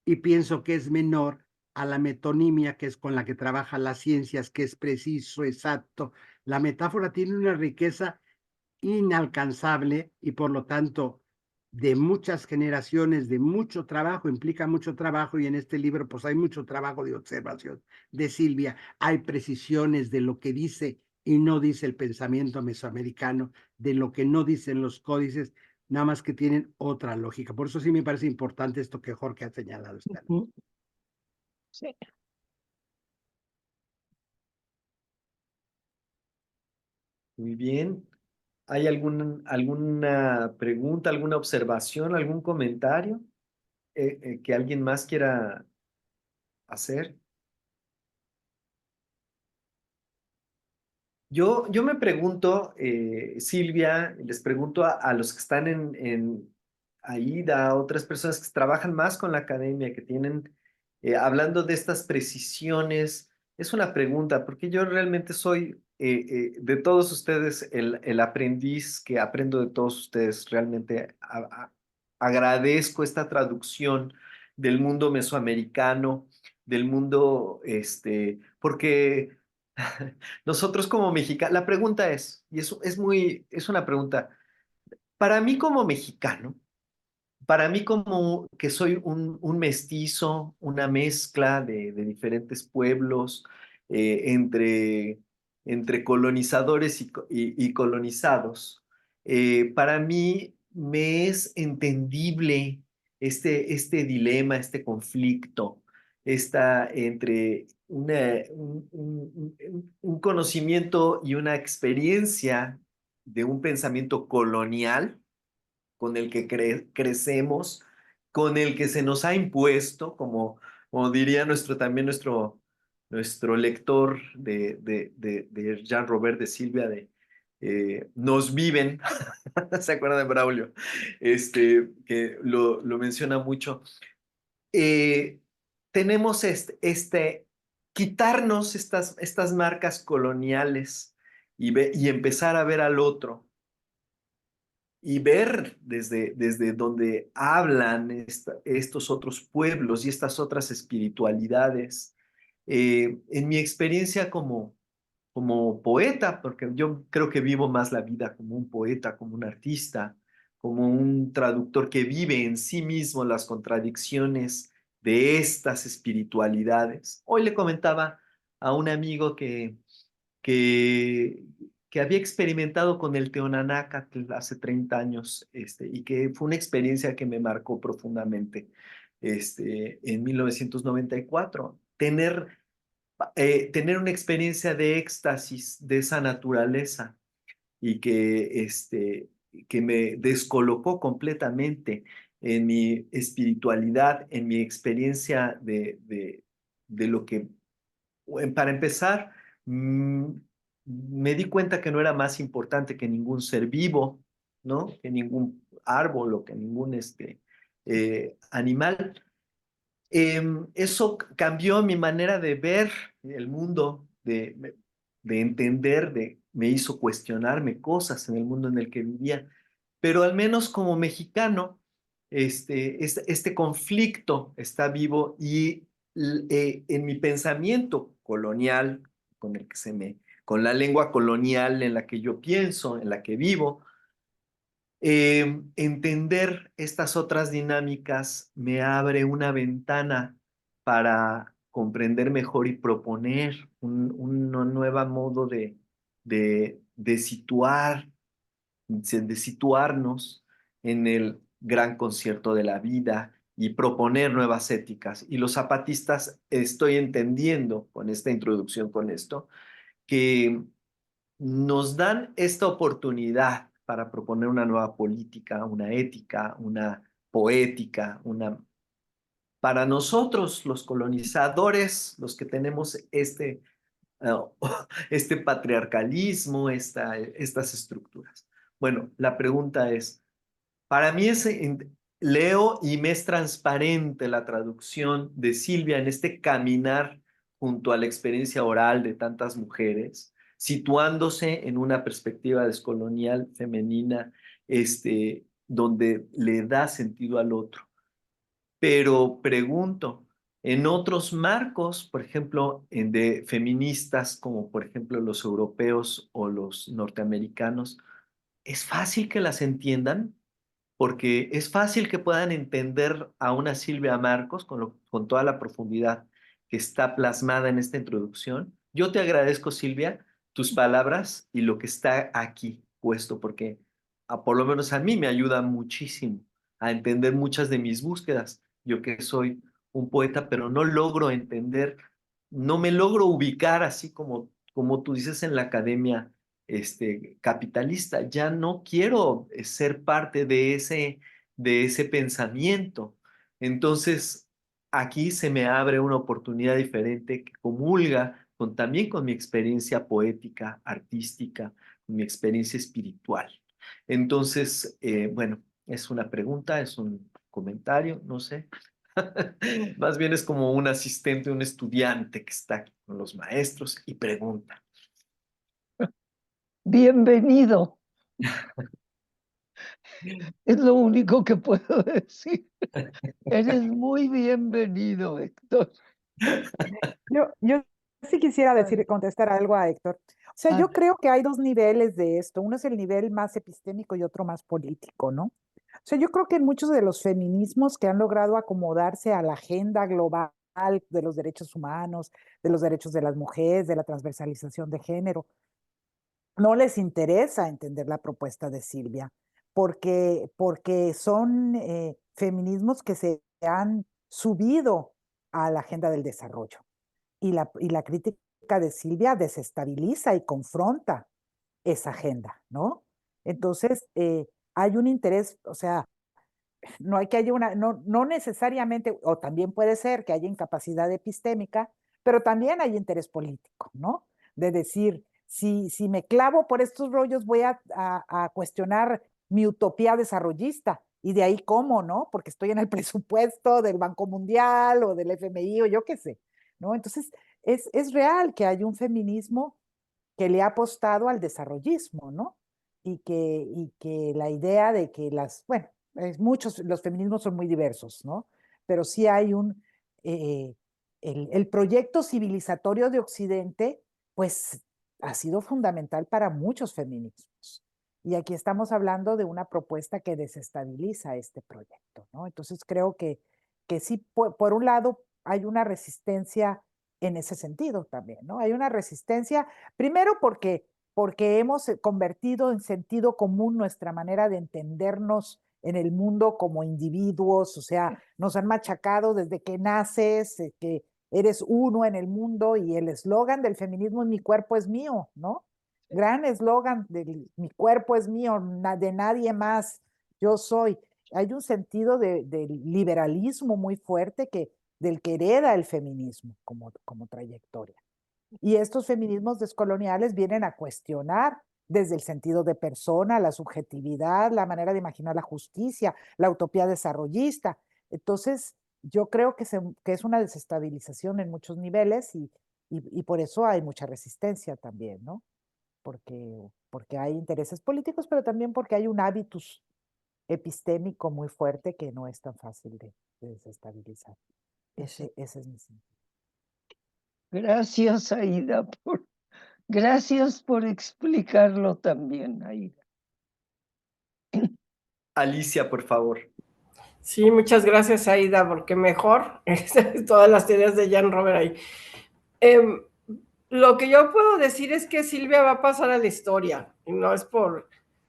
y pienso que es menor a la metonimia, que es con la que trabajan las ciencias, que es preciso, exacto. La metáfora tiene una riqueza inalcanzable y por lo tanto de muchas generaciones, de mucho trabajo, implica mucho trabajo y en este libro pues hay mucho trabajo de observación de Silvia, hay precisiones de lo que dice y no dice el pensamiento mesoamericano, de lo que no dicen los códices, nada más que tienen otra lógica. Por eso sí me parece importante esto que Jorge ha señalado. Sí. Muy bien. ¿Hay alguna pregunta, alguna observación, algún comentario que alguien más quiera hacer? Yo me pregunto, Silvia, les pregunto a los que están en AIDA, a otras personas que trabajan más con la academia, que tienen, hablando de estas precisiones, es una pregunta, porque yo realmente soy de todos ustedes el aprendiz que aprendo de todos ustedes. Realmente agradezco esta traducción del mundo mesoamericano, del mundo, porque nosotros como mexicanos, la pregunta es, y eso es una pregunta, para mí como mexicano, para mí como que soy un mestizo, una mezcla de diferentes pueblos, entre colonizadores y colonizados, para mí me es entendible este dilema, este conflicto, entre un conocimiento y una experiencia de un pensamiento colonial con el que crecemos, con el que se nos ha impuesto, como diría nuestro lector de Jean Robert de Silvia, nos viven, ¿se acuerdan de Braulio? Que lo menciona mucho. Eh, tenemos quitarnos estas marcas coloniales y empezar a ver al otro y ver desde donde hablan estos otros pueblos y estas otras espiritualidades. En mi experiencia como poeta, porque yo creo que vivo más la vida como un poeta, como un artista, como un traductor que vive en sí mismo las contradicciones de estas espiritualidades. Hoy le comentaba a un amigo que, que había experimentado con el Teonanácatl hace 30 años, y que fue una experiencia que me marcó profundamente, en 1994. Tener una experiencia de éxtasis de esa naturaleza y que me descolocó completamente en mi espiritualidad, en mi experiencia de lo que para empezar, me di cuenta que no era más importante que ningún ser vivo, ¿no? Que ningún árbol o que ningún animal. Eso cambió mi manera de ver el mundo, de entender, me hizo cuestionarme cosas en el mundo en el que vivía. Pero al menos como mexicano, este conflicto está vivo y en mi pensamiento colonial, con la lengua colonial en la que yo pienso, en la que vivo, entender estas otras dinámicas me abre una ventana para comprender mejor y proponer un nuevo modo de situarnos en el gran concierto de la vida y proponer nuevas éticas. Y los zapatistas, estoy entendiendo con esta introducción, con esto, que nos dan esta oportunidad para proponer una nueva política, una ética, una poética, para nosotros los colonizadores, los que tenemos este patriarcalismo, estas estructuras. Bueno, la pregunta es, para mí leo y me es transparente la traducción de Silvia en este caminar junto a la experiencia oral de tantas mujeres, situándose en una perspectiva descolonial femenina, donde le da sentido al otro. Pero pregunto, en otros marcos, por ejemplo, de feministas como por ejemplo los europeos o los norteamericanos, es fácil que las entiendan, porque es fácil que puedan entender a una Silvia Marcos con toda la profundidad que está plasmada en esta introducción. Yo te agradezco, Silvia, tus palabras y lo que está aquí puesto, porque por lo menos a mí me ayuda muchísimo a entender muchas de mis búsquedas. Yo que soy un poeta, pero no logro entender, no me logro ubicar así como tú dices en la academia capitalista. Ya no quiero ser parte de ese pensamiento. Entonces, aquí se me abre una oportunidad diferente que comulga también con mi experiencia poética, artística, con mi experiencia espiritual. Entonces, bueno, es una pregunta, es un comentario, no sé. Más bien es como un asistente, un estudiante que está aquí con los maestros y pregunta. Bienvenido. Es lo único que puedo decir. Eres muy bienvenido, Héctor. Yo sí quisiera contestar algo a Héctor. O sea, yo creo que hay dos niveles de esto. Uno es el nivel más epistémico y otro más político, ¿no? O sea, yo creo que en muchos de los feminismos que han logrado acomodarse a la agenda global de los derechos humanos, de los derechos de las mujeres, de la transversalización de género, no les interesa entender la propuesta de Silvia, porque son feminismos que se han subido a la agenda del desarrollo. Y la crítica de Silvia desestabiliza y confronta esa agenda, ¿no? Entonces, hay un interés, o sea, no hay que haya no necesariamente, o también puede ser que haya incapacidad epistémica, pero también hay interés político, ¿no? De decir, si me clavo por estos rollos, voy a cuestionar mi utopía desarrollista. Y de ahí cómo, ¿no? Porque estoy en el presupuesto del Banco Mundial o del FMI o yo qué sé, ¿no? Entonces, es real que hay un feminismo que le ha apostado al desarrollismo, ¿no? Y que la idea de que bueno, los feminismos son muy diversos, ¿no? Pero sí hay el proyecto civilizatorio de Occidente, pues ha sido fundamental para muchos feminismos. Y aquí estamos hablando de una propuesta que desestabiliza este proyecto, ¿no? Entonces creo que sí, por un lado, hay una resistencia en ese sentido también, ¿no? Hay una resistencia, primero porque hemos convertido en sentido común nuestra manera de entendernos en el mundo como individuos, o sea, nos han machacado desde que naces, que eres uno en el mundo y el eslogan del feminismo es mi cuerpo es mío, ¿no? Gran eslogan de mi cuerpo es mío, de nadie más, yo soy. Hay un sentido de liberalismo muy fuerte del que hereda el feminismo como trayectoria. Y estos feminismos descoloniales vienen a cuestionar desde el sentido de persona, la subjetividad, la manera de imaginar la justicia, la utopía desarrollista. Entonces, yo creo que es una desestabilización en muchos niveles y por eso hay mucha resistencia también, ¿no? Porque hay intereses políticos, pero también porque hay un hábitus epistémico muy fuerte que no es tan fácil de desestabilizar. Ese es mi sentido. Gracias, Aida, gracias por explicarlo también, Aida. Alicia, por favor. Sí, muchas gracias, Aida, porque mejor todas las teorías de Jan Robert ahí. Lo que yo puedo decir es que Silvia va a pasar a la historia, y no es por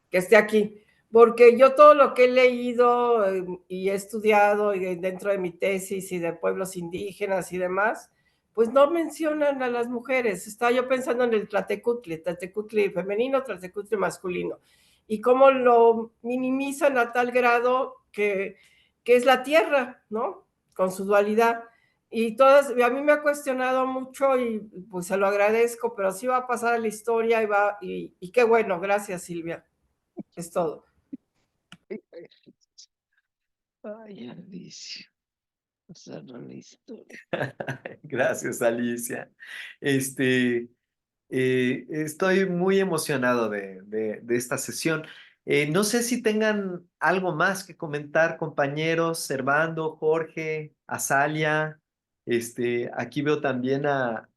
que esté aquí, porque yo todo lo que he leído y he estudiado y dentro de mi tesis y de pueblos indígenas y demás, pues no mencionan a las mujeres. Estaba yo pensando en el Tlatecutli femenino, Tlatecutli masculino, y cómo lo minimizan a tal grado que es la tierra, ¿no? Con su dualidad. Y a mí me ha cuestionado mucho y pues se lo agradezco, pero sí va a pasar a la historia y qué bueno, gracias Silvia, es todo. Ay, Alicia, pasaron la historia. Gracias, Alicia. Estoy muy emocionado de esta sesión. No sé si tengan algo más que comentar, compañeros, Servando, Jorge, Azalia. Aquí veo también a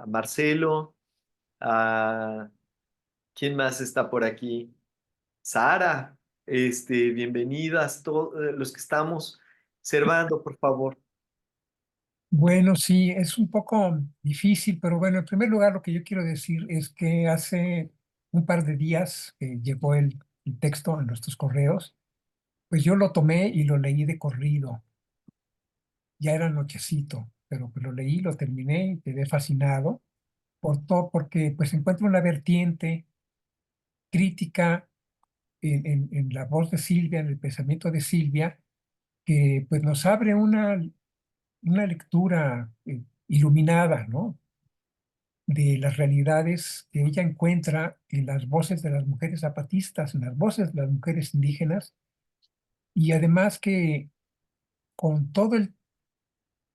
Marcelo. ¿Quién más está por aquí? Sara, bienvenidas todos los que estamos. Servando, por favor. Bueno, sí, es un poco difícil, pero bueno, en primer lugar lo que yo quiero decir es que hace un par de días que llegó el texto a nuestros correos, pues yo lo tomé y lo leí de corrido. Ya era nochecito, pero pues lo leí, lo terminé y quedé fascinado por todo, porque pues encuentro una vertiente crítica en la voz de Silvia, en el pensamiento de Silvia, que pues nos abre una lectura iluminada, ¿no? De las realidades que ella encuentra en las voces de las mujeres zapatistas, en las voces de las mujeres indígenas, y además que con todo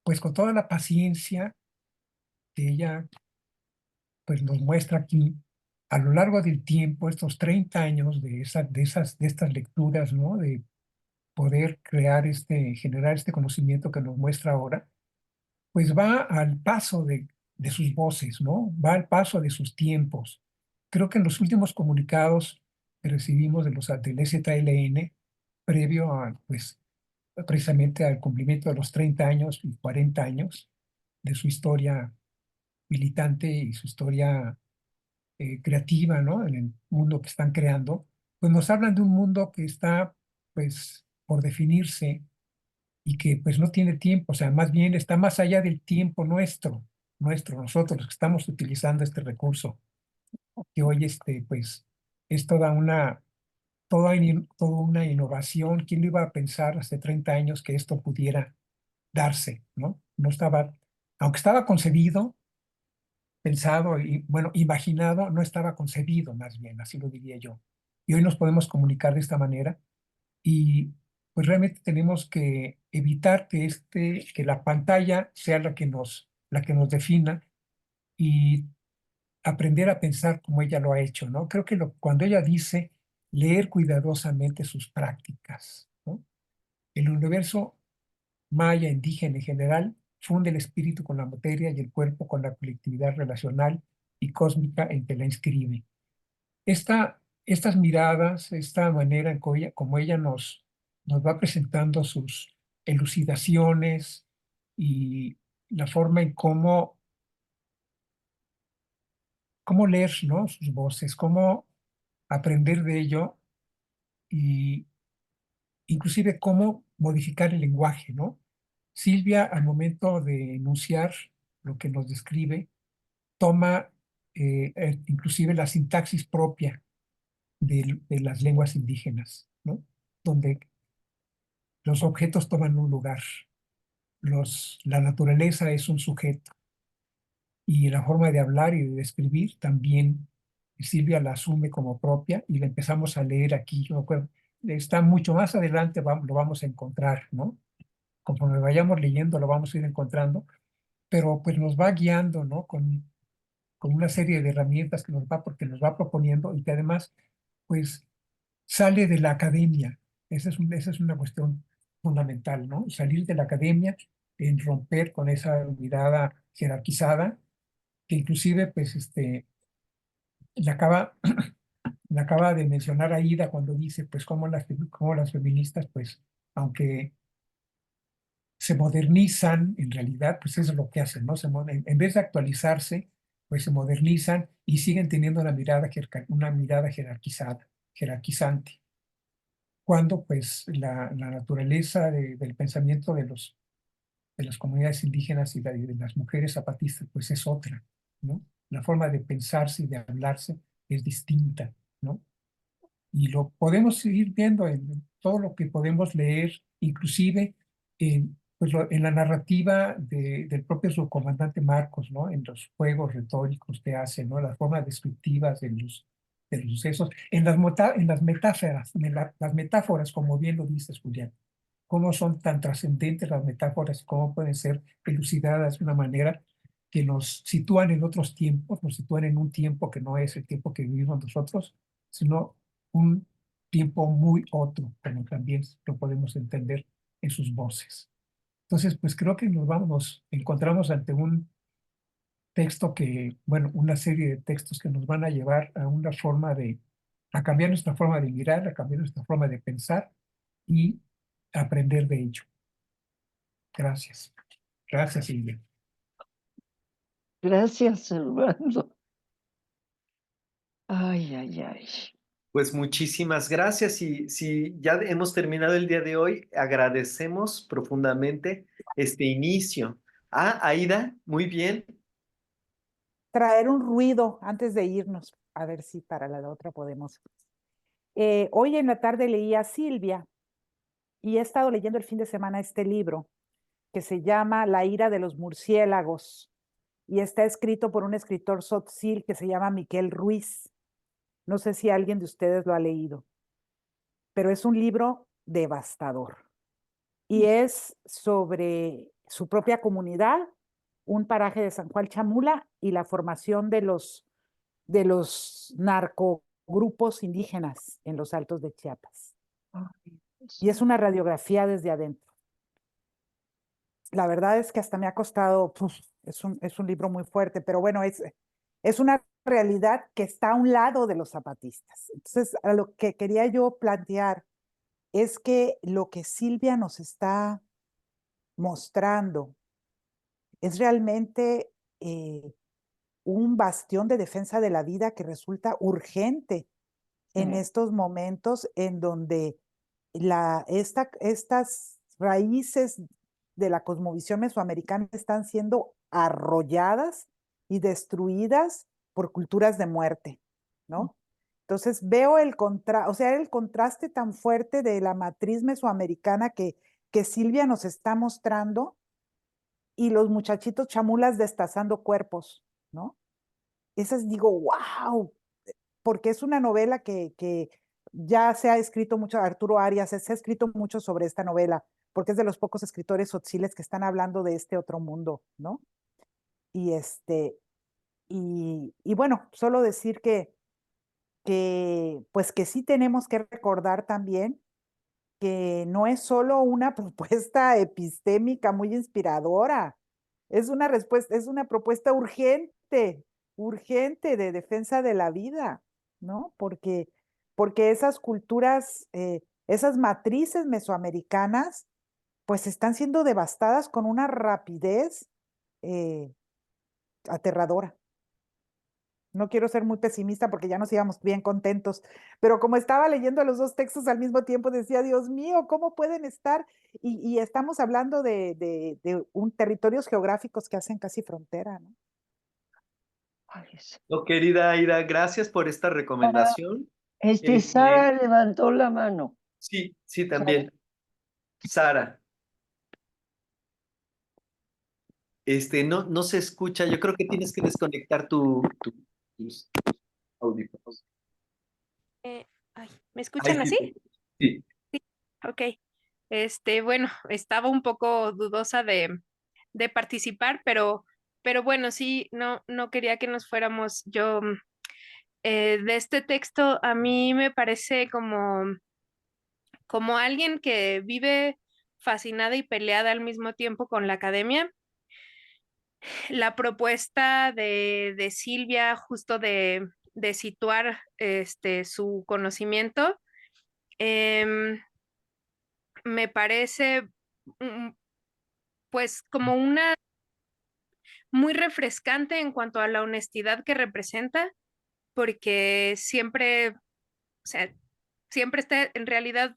pues con toda la paciencia que ella pues nos muestra aquí, a lo largo del tiempo, estos 30 años de estas lecturas, ¿no? De poder generar este conocimiento que nos muestra ahora, pues va al paso de sus voces, ¿no? Va al paso de sus tiempos. Creo que en los últimos comunicados que recibimos del ZLN, previo pues, precisamente al cumplimiento de los 30 años y 40 años de su historia militante y su historia creativa, ¿no? En el mundo que están creando, pues nos hablan de un mundo que está, pues, por definirse y que pues no tiene tiempo, o sea, más bien está más allá del tiempo nosotros los que estamos utilizando este recurso, que hoy pues es toda una innovación. ¿Quién lo iba a pensar hace 30 años que esto pudiera darse, ¿no? No estaba, aunque estaba concebido, pensado y, bueno, imaginado, no estaba concebido más bien, así lo diría yo. Y hoy nos podemos comunicar de esta manera y pues realmente tenemos que evitar que la pantalla sea la que nos defina y aprender a pensar como ella lo ha hecho, ¿no? Creo que cuando ella dice leer cuidadosamente sus prácticas, ¿no? El universo maya, indígena en general, funde el espíritu con la materia y el cuerpo con la colectividad relacional y cósmica en que la inscribe. Estas miradas, esta manera en como ella nos va presentando sus elucidaciones y la forma en cómo leer, ¿no? Sus voces, cómo aprender de ello y inclusive cómo modificar el lenguaje, ¿no? Silvia, al momento de enunciar lo que nos describe, toma inclusive la sintaxis propia de las lenguas indígenas, ¿no? Donde los objetos toman un lugar, la naturaleza es un sujeto y la forma de hablar y de describir también Silvia la asume como propia y la empezamos a leer aquí. Yo me acuerdo, está mucho más adelante, lo vamos a encontrar, ¿no? Conforme vayamos leyendo lo vamos a ir encontrando, pero pues nos va guiando, ¿no? Con una serie de herramientas porque nos va proponiendo y que además, pues, sale de la academia. Esa es una cuestión fundamental, ¿no? Salir de la academia, en romper con esa mirada jerarquizada, que inclusive, pues, la acaba, la acaba de mencionar Aida cuando dice, pues, cómo las feministas, pues, aunque se modernizan, en realidad, pues eso es lo que hacen, ¿no? En vez de actualizarse, pues se modernizan y siguen teniendo una mirada jerarquizada, jerarquizante, cuando pues la naturaleza del pensamiento de las comunidades indígenas y de las mujeres zapatistas, pues es otra, ¿no? La forma de pensarse y de hablarse es distinta, ¿no? Y lo podemos seguir viendo en todo lo que podemos leer, inclusive pues en la narrativa del propio subcomandante Marcos, ¿no? En los juegos retóricos que hace, ¿no? Las formas descriptivas de los sucesos, en las metáforas, las metáforas, como bien lo dices, Julián, cómo son tan trascendentes las metáforas, cómo pueden ser elucidadas de una manera que nos sitúan en otros tiempos, nos sitúan en un tiempo que no es el tiempo que vivimos nosotros, sino un tiempo muy otro, como también lo podemos entender en sus voces. Entonces, pues creo que nos encontramos ante un texto que, bueno, una serie de textos que nos van a llevar a una forma de a cambiar nuestra forma de mirar, a cambiar nuestra forma de pensar y aprender de ello. Gracias. Gracias, Silvia. Gracias, Servando. Ay, ay, ay. Pues muchísimas gracias y si ya hemos terminado el día de hoy, agradecemos profundamente este inicio. Ah, Aida, muy bien. Traer un ruido antes de irnos, a ver si para la otra podemos. Hoy en la tarde leí a Silvia y he estado leyendo el fin de semana este libro que se llama La ira de los murciélagos y está escrito por un escritor sotzil que se llama Miquel Ruiz. No sé si alguien de ustedes lo ha leído, pero es un libro devastador y es sobre su propia comunidad, un paraje de San Juan Chamula y la formación de los narcogrupos indígenas en los Altos de Chiapas. Y es una radiografía desde adentro. La verdad es que hasta me ha costado, es un libro muy fuerte, pero bueno, es una realidad que está a un lado de los zapatistas. Entonces, a lo que quería yo plantear es que lo que Silvia nos está mostrando es realmente un bastión de defensa de la vida que resulta urgente en estos momentos en donde estas raíces de la cosmovisión mesoamericana están siendo arrolladas y destruidas por culturas de muerte, ¿no? Entonces veo el contraste tan fuerte de la matriz mesoamericana que Silvia nos está mostrando y los muchachitos chamulas destazando cuerpos, ¿no? Esas digo, wow, porque es una novela que ya se ha escrito mucho, Arturo Arias, se ha escrito mucho sobre esta novela, porque es de los pocos escritores sotziles que están hablando de este otro mundo, ¿no? Y y bueno, solo decir pues que sí tenemos que recordar también que no es solo una propuesta epistémica muy inspiradora, es una respuesta, es una propuesta urgente, urgente de defensa de la vida, ¿no? Porque esas culturas, esas matrices mesoamericanas, pues están siendo devastadas con una rapidez eh, aterradora. No quiero ser muy pesimista porque ya nos íbamos bien contentos, pero como estaba leyendo los dos textos al mismo tiempo, decía, Dios mío, ¿cómo pueden estar? Y estamos hablando de territorios geográficos que hacen casi frontera, ¿no? Ay, No, querida Aida, gracias por esta recomendación. Sara levantó la mano. Sí, sí, también. Sara, no se escucha. Yo creo que tienes que desconectar tus audífonos. Ay, ¿me Ahí escuchan sí. así? Sí. Ok. Bueno, estaba un poco dudosa de participar, pero bueno, sí, no quería que nos fuéramos. De este texto, a mí me parece como alguien que vive fascinada y peleada al mismo tiempo con la academia. La propuesta de Silvia, justo de situar su conocimiento, me parece pues como una muy refrescante en cuanto a la honestidad que representa, porque siempre, o sea, siempre está en realidad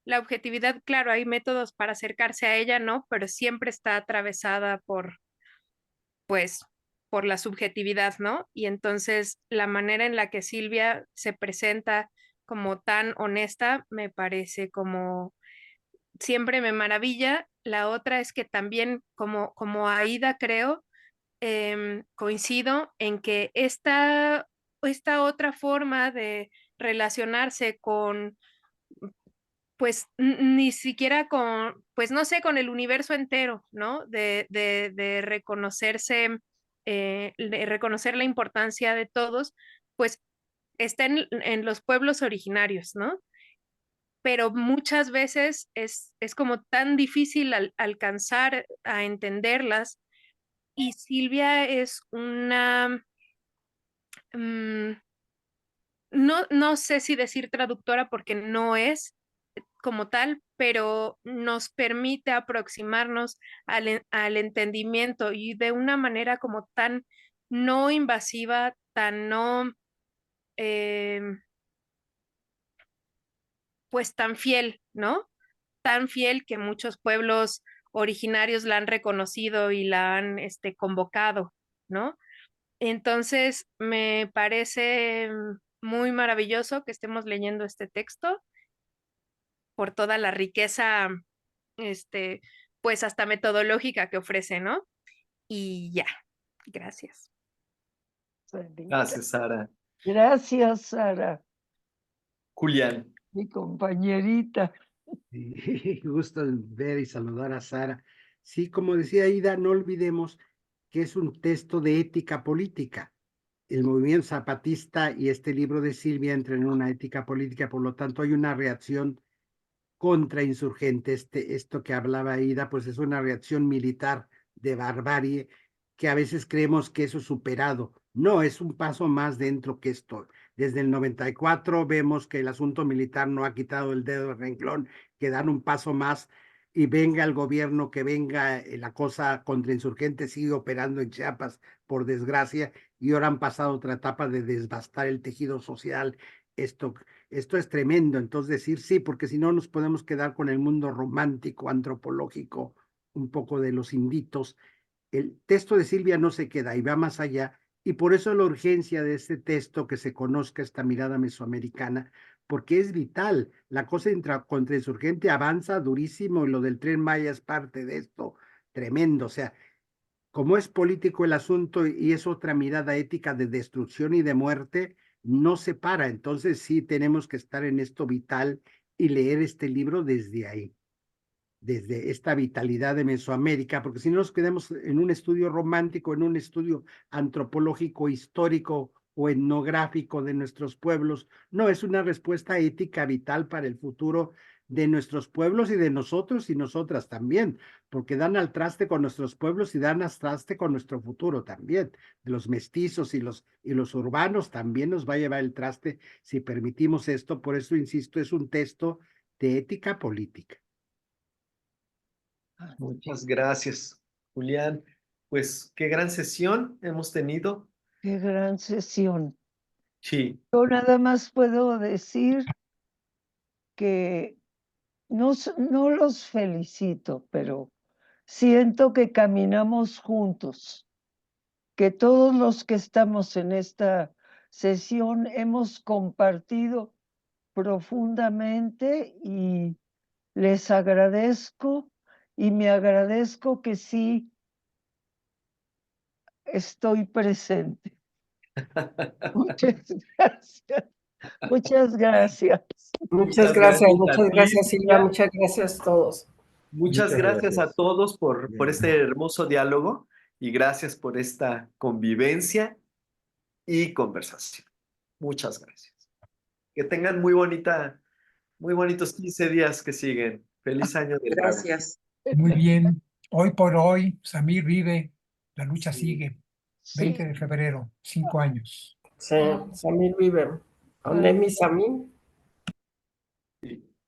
la objetividad, claro, hay métodos para acercarse a ella, ¿no? Pero siempre está atravesada pues, por la subjetividad, ¿no? Y entonces la manera en la que Silvia se presenta como tan honesta me parece como siempre me maravilla. La otra es que también como Aida creo, coincido en que esta otra forma de relacionarse con, pues ni siquiera con, pues no sé, con el universo entero, ¿no? De reconocerse, de reconocer la importancia de todos, pues está en los pueblos originarios, ¿no? Pero muchas veces es como tan difícil alcanzar a entenderlas y Silvia es una, mm, no sé si decir traductora porque no es como tal, pero nos permite aproximarnos al entendimiento y de una manera como tan no invasiva, tan no, pues tan fiel, ¿no? Tan fiel que muchos pueblos originarios la han reconocido y la han convocado, ¿no? Entonces, me parece muy maravilloso que estemos leyendo este texto por toda la riqueza, pues hasta metodológica que ofrece, ¿no? Y ya, gracias. Gracias, Sara. Gracias, Sara, Julián. mi compañerita. Sí, gusto en ver y saludar a Sara. Sí, como decía Ida, no olvidemos que es un texto de ética política. El movimiento zapatista y este libro de Silvia entran en una ética política, por lo tanto hay una reacción contrainsurgente. Esto que hablaba Ida, pues es una reacción militar de barbarie que a veces creemos que eso es superado. No, es un paso más dentro que esto. Desde el 94 vemos que el asunto militar no ha quitado el dedo del renglón, que dan un paso más y venga el gobierno, que venga la cosa contrainsurgente, sigue operando en Chiapas, por desgracia, y ahora han pasado otra etapa de desbastar el tejido social. Esto es tremendo, entonces decir sí, porque si no nos podemos quedar con el mundo romántico, antropológico, un poco de los inditos. El texto de Silvia no se queda y va más allá, y por eso la urgencia de este texto, que se conozca esta mirada mesoamericana, porque es vital. La cosa contrainsurgente avanza durísimo y lo del Tren Maya es parte de esto, tremendo. O sea, como es político el asunto y es otra mirada ética de destrucción y de muerte, no se para. Entonces sí tenemos que estar en esto vital y leer este libro desde ahí, desde esta vitalidad de Mesoamérica, porque si no nos quedamos en un estudio romántico, en un estudio antropológico, histórico o etnográfico de nuestros pueblos. No, es una respuesta ética vital para el futuro de nuestros pueblos y de nosotros y nosotras también, porque dan al traste con nuestros pueblos y dan al traste con nuestro futuro también. De los mestizos y los urbanos también nos va a llevar el traste si permitimos esto. Por eso, insisto, es un texto de ética política. Muchas gracias, Julián. Pues qué gran sesión hemos tenido. Qué gran sesión. Sí, Yo nada más puedo decir que no los felicito, pero siento que caminamos juntos, que todos los que estamos en esta sesión hemos compartido profundamente y les agradezco y me agradezco que sí estoy presente. Muchas gracias. Muchas gracias. Muchas gracias, a muchas ti, gracias, Silvia, Silvia. muchas gracias a todos. Muchas Muchas gracias a gracias. todos por Bien. este hermoso diálogo y gracias por esta convivencia y conversación. Muchas gracias. Que tengan muy bonitos 15 días que siguen. Feliz año del dragón. Gracias. Muy bien. Hoy por hoy, Samir vive, la lucha sigue. Sí. 20 de febrero, 5 años. Sí, Samir vive. ¿Dónde es mi Samir?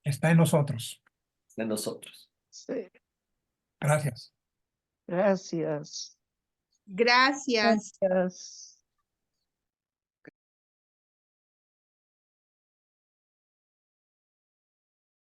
Está en nosotros. De nosotros. Sí. Gracias. Gracias. Gracias. Gracias.